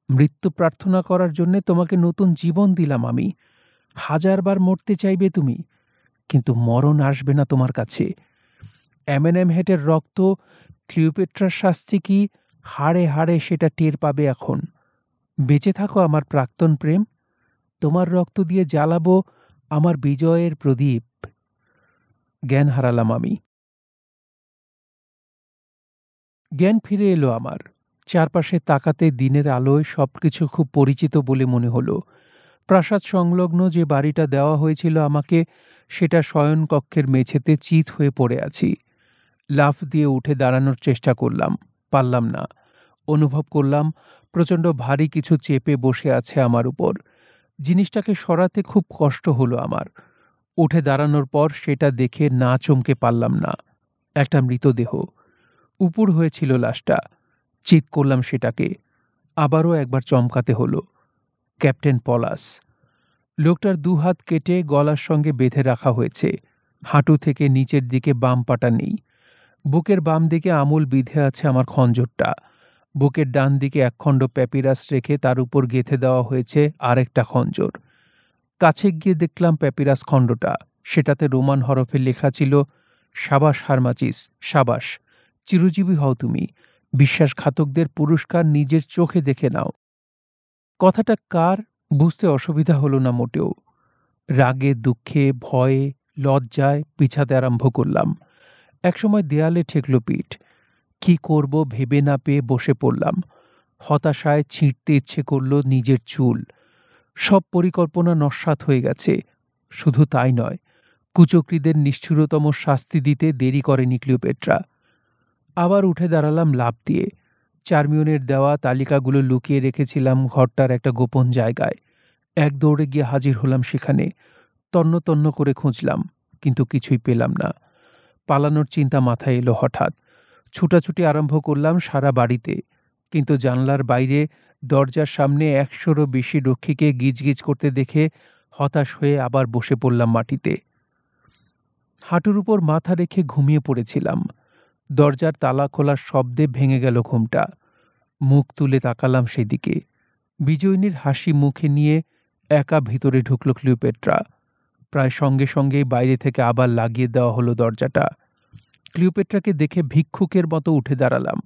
মৃত্যু প্রার্থনা করার জন্যে তোমাকে নতুন জীবন দিলাম আমি। 1000 বার মরতে চাইবে তুমি, কিন্তু মরণ আসবে না তোমার কাছে। অ্যামেনহেটের রক্ত ক্লিওপেট্রার শাস্তি কি, হাড়ে হাড়ে সেটা টের পাবে এখন। বেঁচে থাকো আমার প্রাক্তন প্রেম, তোমার রক্ত দিয়ে জ্বালাবো আমার বিজয়ের প্রদীপ। জ্ঞান হারালাম আমি। জ্ঞান ফিরে এলো আমার। চারপাশে তাকাতে দিনের আলোয় সবকিছু খুব পরিচিত বলে মনে হলো। প্রাসাদ সংলগ্ন যে বাড়িটা দেওয়া হয়েছিল আমাকে, সেটা শয়নকক্ষের মেঝেতে চিত হয়ে পড়ে আছি। লাফ দিয়ে উঠে দাঁড়ানোর চেষ্টা করলাম, পারলাম না। অনুভব করলাম প্রচণ্ড ভারী কিছু চেপে বসে আছে আমার উপর। জিনিসটাকে সরাতে খুব কষ্ট হলো আমার। উঠে দাঁড়ানোর পর সেটা দেখে না চমকে পারলাম না। একটা মৃতদেহ। উপুড় হয়েছিল লাশটা। চিৎ করলাম সেটাকে। আবারও একবার চমকাতে হলো। ক্যাপ্টেন পলাশ। লোকটার 2 হাত কেটে গলার সঙ্গে বেঁধে রাখা হয়েছে। হাঁটু থেকে নিচের দিকে বাম পাটা নেই। বুকের বাম দিকে আমূল বিঁধে আছে আমার খঞ্জরটা। বুকের ডান দিকে একখণ্ড প্যাপিরাস রেখে তার উপর গেঁথে দেওয়া হয়েছে আরেকটা খঞ্জর। কাছে গিয়ে দেখলাম প্যাপিরাস খণ্ডটা। সেটাতে রোমান হরফে লেখা ছিল, সাবাস হারমাচিস, সাবাস। চিরজীবী হও তুমি। বিশ্বাসঘাতকদের পুরস্কার নিজের চোখে দেখে নাও। কথাটা কার বুঝতে অসুবিধা হলো না মোটেও। রাগে, দুঃখে, ভয়ে, লজ্জায় পিছাতে আরম্ভ করলাম। একসময় দেয়ালে ঠেকল পিঠ। কি করব ভেবে না পেয়ে বসে পড়লাম। হতাশায় ছিঁড়তে ইচ্ছে করল নিজের চুল। সব পরিকল্পনা নস্যাৎ হয়ে গেছে। শুধু তাই নয়, কুচক্রীদের নিষ্ঠুরতম শাস্তি দিতে দেরি করেনি ক্লিওপেট্রা। আবার উঠে দাঁড়ালাম লাফ দিয়ে। চার্মিয়নের দেওয়া তালিকাগুলো লুকিয়ে রেখেছিলাম ঘরটার একটা গোপন জায়গায়। এক দৌড়ে গিয়ে হাজির হলাম সেখানে। তন্ন তন্ন করে খুঁজলাম, কিন্তু কিছুই পেলাম না। পালানোর চিন্তা মাথায় এলো হঠাৎ। ছুটাছুটি আরম্ভ করলাম সারা বাড়িতে, কিন্তু জানলার বাইরে দরজার সামনে 100রও বেশি রক্ষীকে গিজগিজ করতে দেখে হতাশ হয়ে আবার বসে পড়লাম মাটিতে। হাঁটুর উপর মাথা রেখে ঘুমিয়ে পড়েছিলাম। দরজার তালা খোলার শব্দে ভেঙে গেল ঘুমটা। মুখ তুলে তাকালাম সেদিকে। বিজয়িনীর হাসি মুখে নিয়ে একা ভিতরে ঢুকল ক্লিওপেট্রা। প্রায় সঙ্গে সঙ্গেই বাইরে থেকে আবার লাগিয়ে দেওয়া হলো দরজাটা। ক্লিওপেট্রাকে দেখে ভিক্ষুকের মতো উঠে দাঁড়ালাম।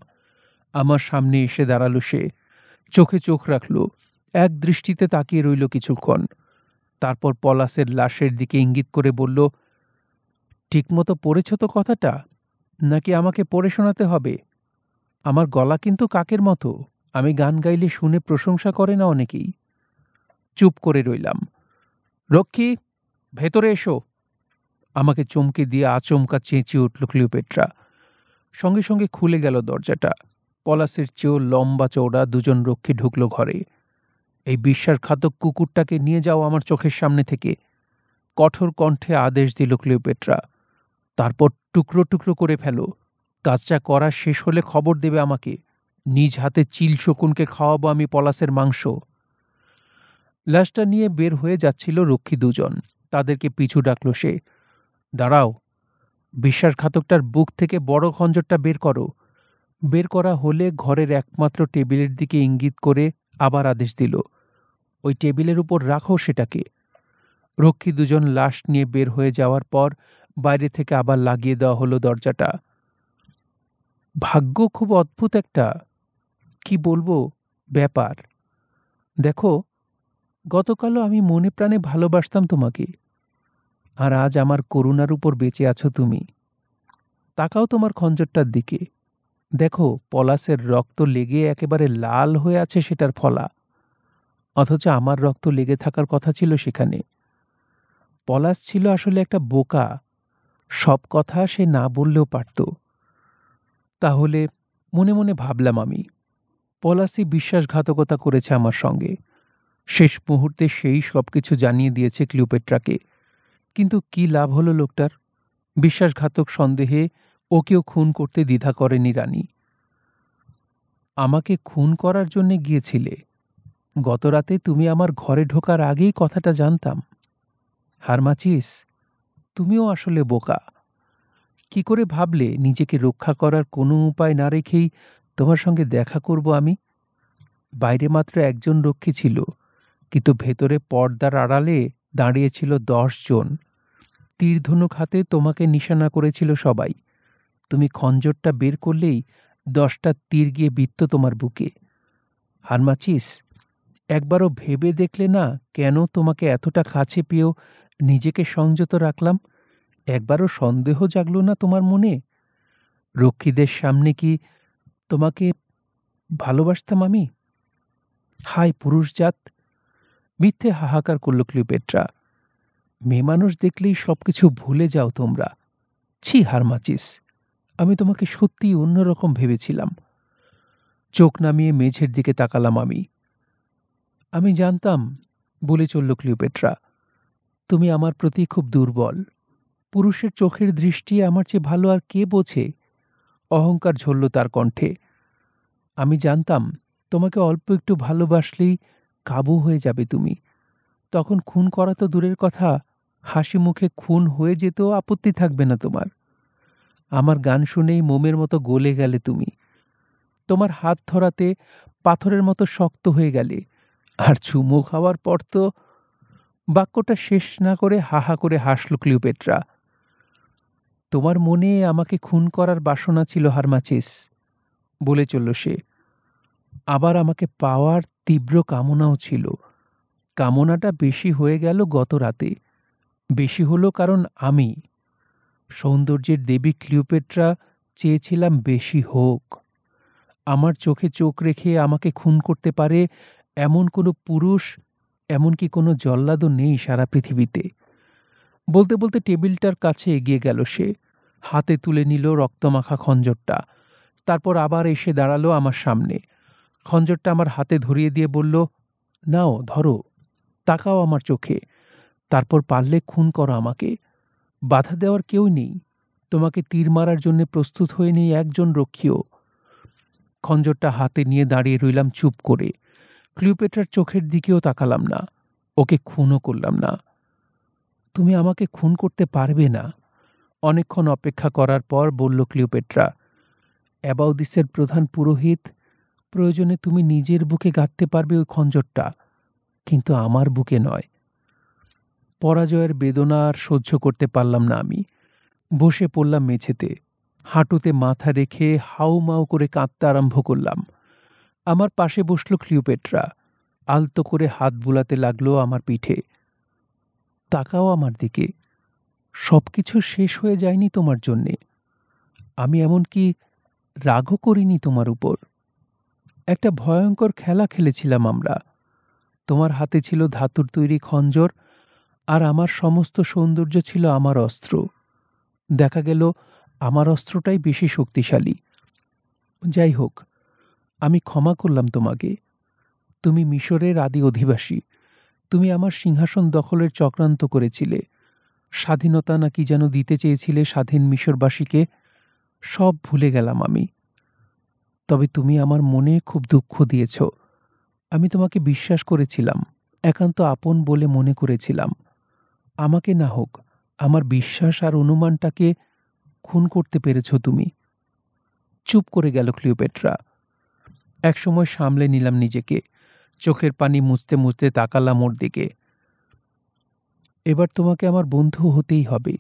আমার সামনে এসে দাঁড়ালো সে। চোখে চোখ রাখল। এক দৃষ্টিতে তাকিয়ে রইল কিছুক্ষণ। তারপর পলাশের লাশের দিকে ইঙ্গিত করে বলল, ঠিকমতো পড়েছ তো কথাটা, নাকি আমাকে পড়ে শোনাতে হবে? আমার গলা কিন্তু কাকের মতো, আমি গান গাইলে শুনে প্রশংসা করে না অনেকেই। চুপ করে রইলাম। রক্ষী, ভেতরে এসো। আমাকে চমকে দিয়ে আচমকা চেঁচিয়ে উঠল ক্লিওপেট্রা। সঙ্গে সঙ্গে খুলে গেল দরজাটা। পলাশের চেয়েও লম্বা চওড়া দুজন রক্ষী ঢুকল ঘরে। এই বিশ্বাসঘাতক কুকুরটাকে নিয়ে যাও আমার চোখের সামনে থেকে, কঠোর কণ্ঠে আদেশ দিল ক্লিওপেট্রা। তারপর টুকরো টুকরো করে ফেলো। কাজটা করা শেষ হলে খবর দেবে আমাকে। নিজ হাতে চিল শকুনকে খাওয়াবো আমি পলাশের মাংস। লাশটা নিয়ে বের হয়ে যাচ্ছিল রক্ষী দুজন। তাদেরকে পিছু ডাকল সে। দাঁড়াও, বিশ্বাসঘাতকটার বুক থেকে বড় খঞ্জরটা বের করো। বের করা হলে ঘরের একমাত্র টেবিলের দিকে ইঙ্গিত করে আবার আদেশ দিল, ওই টেবিলের উপর রাখো সেটাকে। রক্ষী দুজন লাশ নিয়ে বের হয়ে যাওয়ার পর বাইরে থেকে আবার লাগিয়ে দেওয়া হলো দরজাটা। ভাগ্য খুব অদ্ভুত একটা, কি বলবো, ব্যাপার। দেখো, গতকালও আমি মনে প্রাণে ভালোবাসতাম তোমাকে, আর আজ আমার করুণার উপর বেঁচে আছো তুমি। তাকাও তোমার খঞ্জরটার দিকে, দেখো পলাশের রক্ত লেগে একেবারে লাল হয়ে আছে সেটার ফলা, অথচ আমার রক্ত লেগে থাকার কথা ছিল সেখানে। পলাশ ছিল আসলে একটা বোকা, সব কথা সে না বললেও পারত। তাহলে মনে মনে ভাবলাম আমি, পলাশই বিশ্বাসঘাতকতা করেছে আমার সঙ্গে। শেষ মুহূর্তে সেই সবকিছু জানিয়ে দিয়েছে ক্লিওপেট্রাকে। কিন্তু কি লাভ হলো লোকটার? বিশ্বাসঘাতক সন্দেহে ওকেও খুন করতে দ্বিধা করেনি রানী। আমাকে খুন করার জন্যে গিয়েছিলে। গতরাতে তুমি আমার ঘরে ঢোকার আগেই কথাটা জানতাম। হারমাচিস, তুমিও আসলে বোকা। কি করে ভাবলে নিজেকে রক্ষা করার কোনো উপায় না রেখেই তোমার সঙ্গে দেখা করব আমি? বাইরে মাত্র একজন রক্ষী ছিল, কিন্তু ভেতরে পর্দার আড়ালে দাঁড়িয়েছিল 10 জন। তীরধনুক হাতে তোমাকে নিশানা করেছিল সবাই। তুমি খঞ্জরটা বের করলেই 10টা তীর গিয়ে বিদ্ধ তোমার বুকে। হারমাচিস, একবারও ভেবে দেখলে না কেন তোমাকে এতটা কাছে পেয়েও নিজেকে সংযত রাখলাম? একবারও সন্দেহ জাগল না তোমার মনে? রক্ষীদের সামনে কি তোমাকে ভালোবাসতাম আমি? হায় পুরুষজাত! মিথ্যে হাহাকার করল ক্লিওপেট্রা। মেয়ে মানুষ দেখলেই সবকিছু ভুলে যাও তোমরা। ছি হারমাচিস, আমি তোমাকে সত্যিই অন্যরকম ভেবেছিলাম। চোখ নামিয়ে মেঝের দিকে তাকালাম আমি। আমি জানতাম, বলে চলল ক্লিওপেট্রা, তুমি আমার প্রতি খুব দুর্বল। পুরুষের চোখের দৃষ্টি আমার চেয়ে ভালো আর কে বোঝে? অহংকার ঝরল তার কণ্ঠে। আমি জানতাম তোমাকে অল্প একটু ভালোবাসলেই কাবু হয়ে যাবে তুমি। তখন খুন করা তো দূরের কথা, হাসি মুখে খুন হয়ে যেতেও আপত্তি থাকবে না তোমার। আমার গান শুনেই মোমের মতো গলে গেলে তুমি। তোমার হাত ধরাতে পাথরের মতো শক্ত হয়ে গেলে, আর চুমু খাওয়ার পর তো... বাক্যটা শেষ না করে হাহা করে হাসল ক্লিওপেট্রা। তোমার মনে আমাকে খুন করার বাসনা ছিল হারমাচিস, বলে চলল সে। আবার আমাকে পাওয়ার তীব্র কামনাও ছিল। কামনাটা বেশি হয়ে গেল গত রাতে। বেশি হলো কারণ আমি, সৌন্দর্যের দেবী ক্লিওপেট্রা, চেয়েছিলাম বেশি হোক। আমার চোখে চোখ রেখে আমাকে খুন করতে পারে এমন কোনো পুরুষ, এমনকি কোনো জল্লাদও নেই সারা পৃথিবীতে। বলতে বলতে টেবিলটার কাছে এগিয়ে গেল সে। হাতে তুলে নিল রক্তমাখা খঞ্জরটা। তারপর আবার এসে দাঁড়ালো আমার সামনে। খঞ্জরটা আমার হাতে ধরিয়ে দিয়ে বলল, নাও ধরো, তাকাও আমার চোখে। তারপর পারলে খুন করো আমাকে। বাধা দেওয়ার কেউ নেই। তোমাকে তীর মারার জন্য প্রস্তুত হয়ে নেই একজন রক্ষীও। খঞ্জরটা হাতে নিয়ে দাঁড়িয়ে রইলাম চুপ করে। ক্লিওপেট্রার চোখের দিকেও তাকালাম না, ওকে খুনও করলাম না। তুমি আমাকে খুন করতে পারবে না। অনেকক্ষণ অপেক্ষা করার পর বলল ক্লিওপেট্রা, অ্যাবাউদিসের প্রধান পুরোহিত, প্রয়োজনে তুমি নিজের বুকে গাঁথতে পারবে ওই খঞ্জরটা, কিন্তু আমার বুকে নয়। পরাজয়ের বেদনা আর সহ্য করতে পারলাম না আমি। বসে পড়লাম মেঝেতে। হাঁটুতে মাথা রেখে হাউমাউ করে কাঁদতে আরম্ভ করলাম। আমার পাশে বসল ক্লিওপেট্রা। আলতো করে হাত বুলাতে লাগলো আমার পিঠে। তাকাও আমার দিকে। সবকিছু শেষ হয়ে যায়নি তোমার জন্যে। আমি এমনকি রাগও করিনি তোমার উপর। একটা ভয়ঙ্কর খেলা খেলেছিলাম আমরা। তোমার হাতে ছিল ধাতুর তৈরি খঞ্জর, আর আমার সমস্ত সৌন্দর্য ছিল আমার অস্ত্র। দেখা গেল আমার অস্ত্রটাই বেশি শক্তিশালী। যাই হোক, আমি ক্ষমা করলাম তোমাকে। তুমি মিশরের আদি অধিবাসী। তুমি আমার সিংহাসন দখলের চক্রান্ত করেছিলে। স্বাধীনতা না কি যেন দিতে চেয়েছিলে স্বাধীন মিশরবাসীকে। সব ভুলে গেলাম আমি। তবে তুমি আমার মনে খুব দুঃখ দিয়েছ। আমি তোমাকে বিশ্বাস করেছিলাম, একান্ত আপন বলে মনে করেছিলাম। আমাকে না হোক, আমার বিশ্বাস আর অনুমানটাকে খুন করতে পেরেছ তুমি। চুপ করে গেল ক্লিওপেট্রা। একসময় সামলে নিলাম নিজেকে। চোখের পানি মুছতে মুছতে তাকালাম ওর দিকে। এবার তোমাকে আমার বন্ধু হতেই হবে,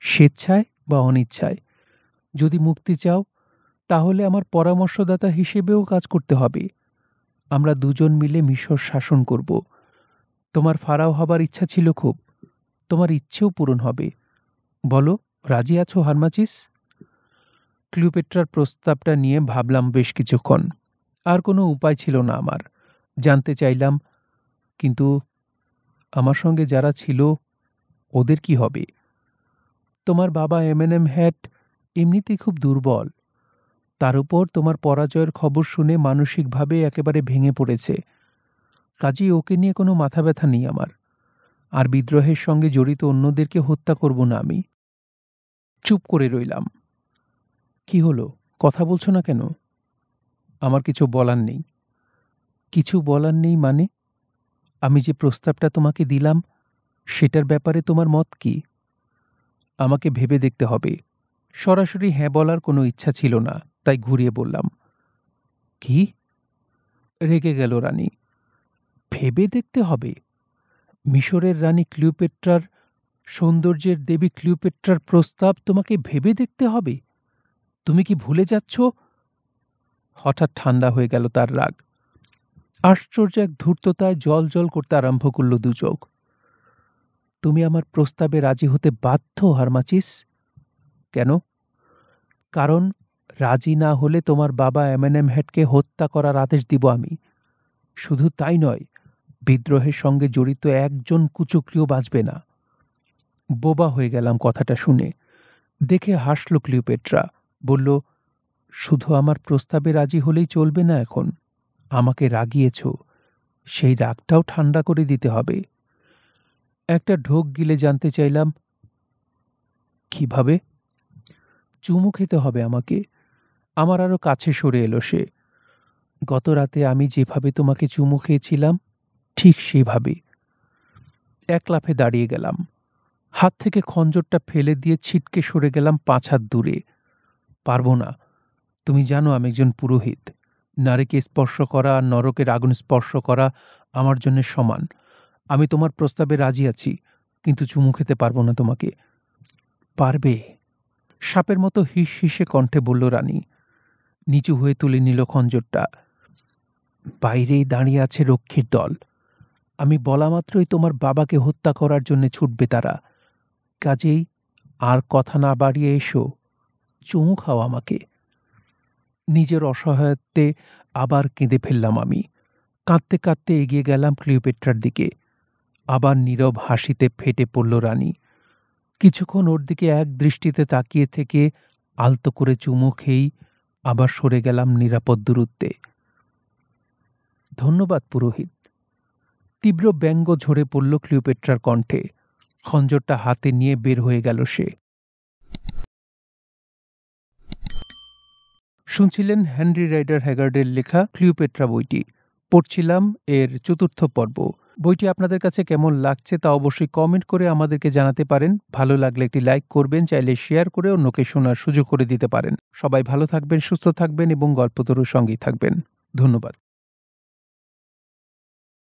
স্বেচ্ছায় বা অনিচ্ছায়। যদি মুক্তি চাও, তাহলে আমার পরামর্শদাতা হিসেবেও কাজ করতে হবে। আমরা দুজন মিলে মিশর শাসন করব। তোমার ফারাও হবার ইচ্ছা ছিল খুব। তোমার ইচ্ছেও পূরণ হবে। বলো, রাজি আছো হারমাচিস? ক্লিওপেট্রার প্রস্তাবটা নিয়ে ভাবলাম বেশ কিছুক্ষণ। আর কোনো উপায় ছিল না আমার। জানতে চাইলাম, কিন্তু আমার সঙ্গে যারা ছিল ওদের কি হবে? তোমার বাবা এমএনএমহ্যাট এমনিতেই খুব দুর্বল। তার উপর তোমার পরাজয়ের খবর শুনে মানসিকভাবে একেবারে ভেঙে পড়েছে। কাজেই ওকে নিয়ে কোনো মাথা ব্যথা নেই আমার। আর বিদ্রোহের সঙ্গে জড়িত অন্যদেরকে হত্যা করব না আমি। চুপ করে রইলাম। কি হলো, কথা বলছো না কেন? আমার কিছু বলার নেই। কিছু বলার নেই মানে? আমি যে প্রস্তাবটা তোমাকে দিলাম সেটার ব্যাপারে তোমার মত কি? আমাকে ভেবে দেখতে হবে। সরাসরি হ্যাঁ বলার কোনো ইচ্ছা ছিল না, তাই ঘুরিয়ে বললাম। কি? রেগে গেল রানী। ভেবে দেখতে হবে? মিশরের রানী ক্লিওপেট্রার, সৌন্দর্যের দেবী ক্লিওপেট্রার প্রস্তাব তোমাকে ভেবে দেখতে হবে? তুমি কি ভুলে যাচ্ছ? হঠাৎ ঠান্ডা হয়ে গেল তার রাগ। আশ্চর্য এক ধূর্ততায় জল জল করতে আরম্ভ করল দু চোখ। তুমি আমার প্রস্তাবে রাজি হতে বাধ্য হারমাচিস। কেন? কারণ রাজি না হলে তোমার বাবা এমএনএমহ্যাটকে হত্যা করার আদেশ দিব আমি। শুধু তাই নয়, বিদ্রোহের সঙ্গে জড়িত একজন কুচক্রিও বাঁচবে না। বোবা হয়ে গেলাম কথাটা শুনে। দেখে হাসল ক্লিওপেট্রা। বলল, শুধু আমার প্রস্তাবে রাজি হলেই চলবে না এখন। আমাকে রাগিয়েছ, সেই রাগটাও ঠান্ডা করে দিতে হবে। একটা ঢোক গিলে জানতে চাইলাম, কিভাবে? চুমু খেতে হবে আমাকে। আমার আরো কাছে সরে এলো সে। গত রাতে আমি যেভাবে তোমাকে চুমু খেয়েছিলাম ঠিক সেভাবে। এক লাফে দাঁড়িয়ে গেলাম। হাত থেকে খঞ্জরটা ফেলে দিয়ে ছিটকে সরে গেলাম 5 হাত দূরে। পারবো না। তুমি জানো আমি একজন পুরোহিত। নারীকে স্পর্শ করা আর নরকের আগুন স্পর্শ করা আমার জন্য সমান। আমি তোমার প্রস্তাবে রাজি আছি, কিন্তু চুমু খেতে পারবো না তোমাকে। পারবে? সাপের মতো হিস হিসে কণ্ঠে বলল রানী। নিচু হয়ে তুলে নিল খঞ্জরটা। বাইরেই দাঁড়িয়ে আছে রক্ষীর দল। আমি বলা মাত্রই তোমার বাবাকে হত্যা করার জন্য ছুটবে তারা। কাজেই আর কথা না বাড়িয়ে এসো, চুমু খাও আমাকে। নিজের অসহায়ত্বে আবার কেঁদে ফেললাম আমি। কাঁদতে কাঁদতে এগিয়ে গেলাম ক্লিওপেট্রার দিকে। আবার নীরব হাসিতে ফেটে পড়ল রানী। কিছুক্ষণ ওর দিকে এক দৃষ্টিতে তাকিয়ে থেকে আলতো করে চুমু খেয়েই আবার সরে গেলাম নিরাপদ দূরত্বে। ধন্যবাদ পুরোহিত। তীব্র ব্যঙ্গ ঝরে পড়ল ক্লিওপেট্রার কণ্ঠে। খঞ্জরটা হাতে নিয়ে বের হয়ে গেল সে। শুনছিলেন হেনরি রাইডার হ্যাগার্ডের লেখা ক্লিওপেট্রা বইটি। পড়ছিলাম এর 4র্থ পর্ব। বইটি আপনাদের কাছে কেমন লাগছে তা অবশ্যই কমেন্ট করে আমাদেরকে জানাতে পারেন। ভালো লাগলে একটি লাইক করবেন, চাইলে শেয়ার করে অন্যকে শোনার সুযোগ করে দিতে পারেন। সবাই ভালো থাকবেন, সুস্থ থাকবেন এবং গল্পতরুর সঙ্গেই থাকবেন। ধন্যবাদ।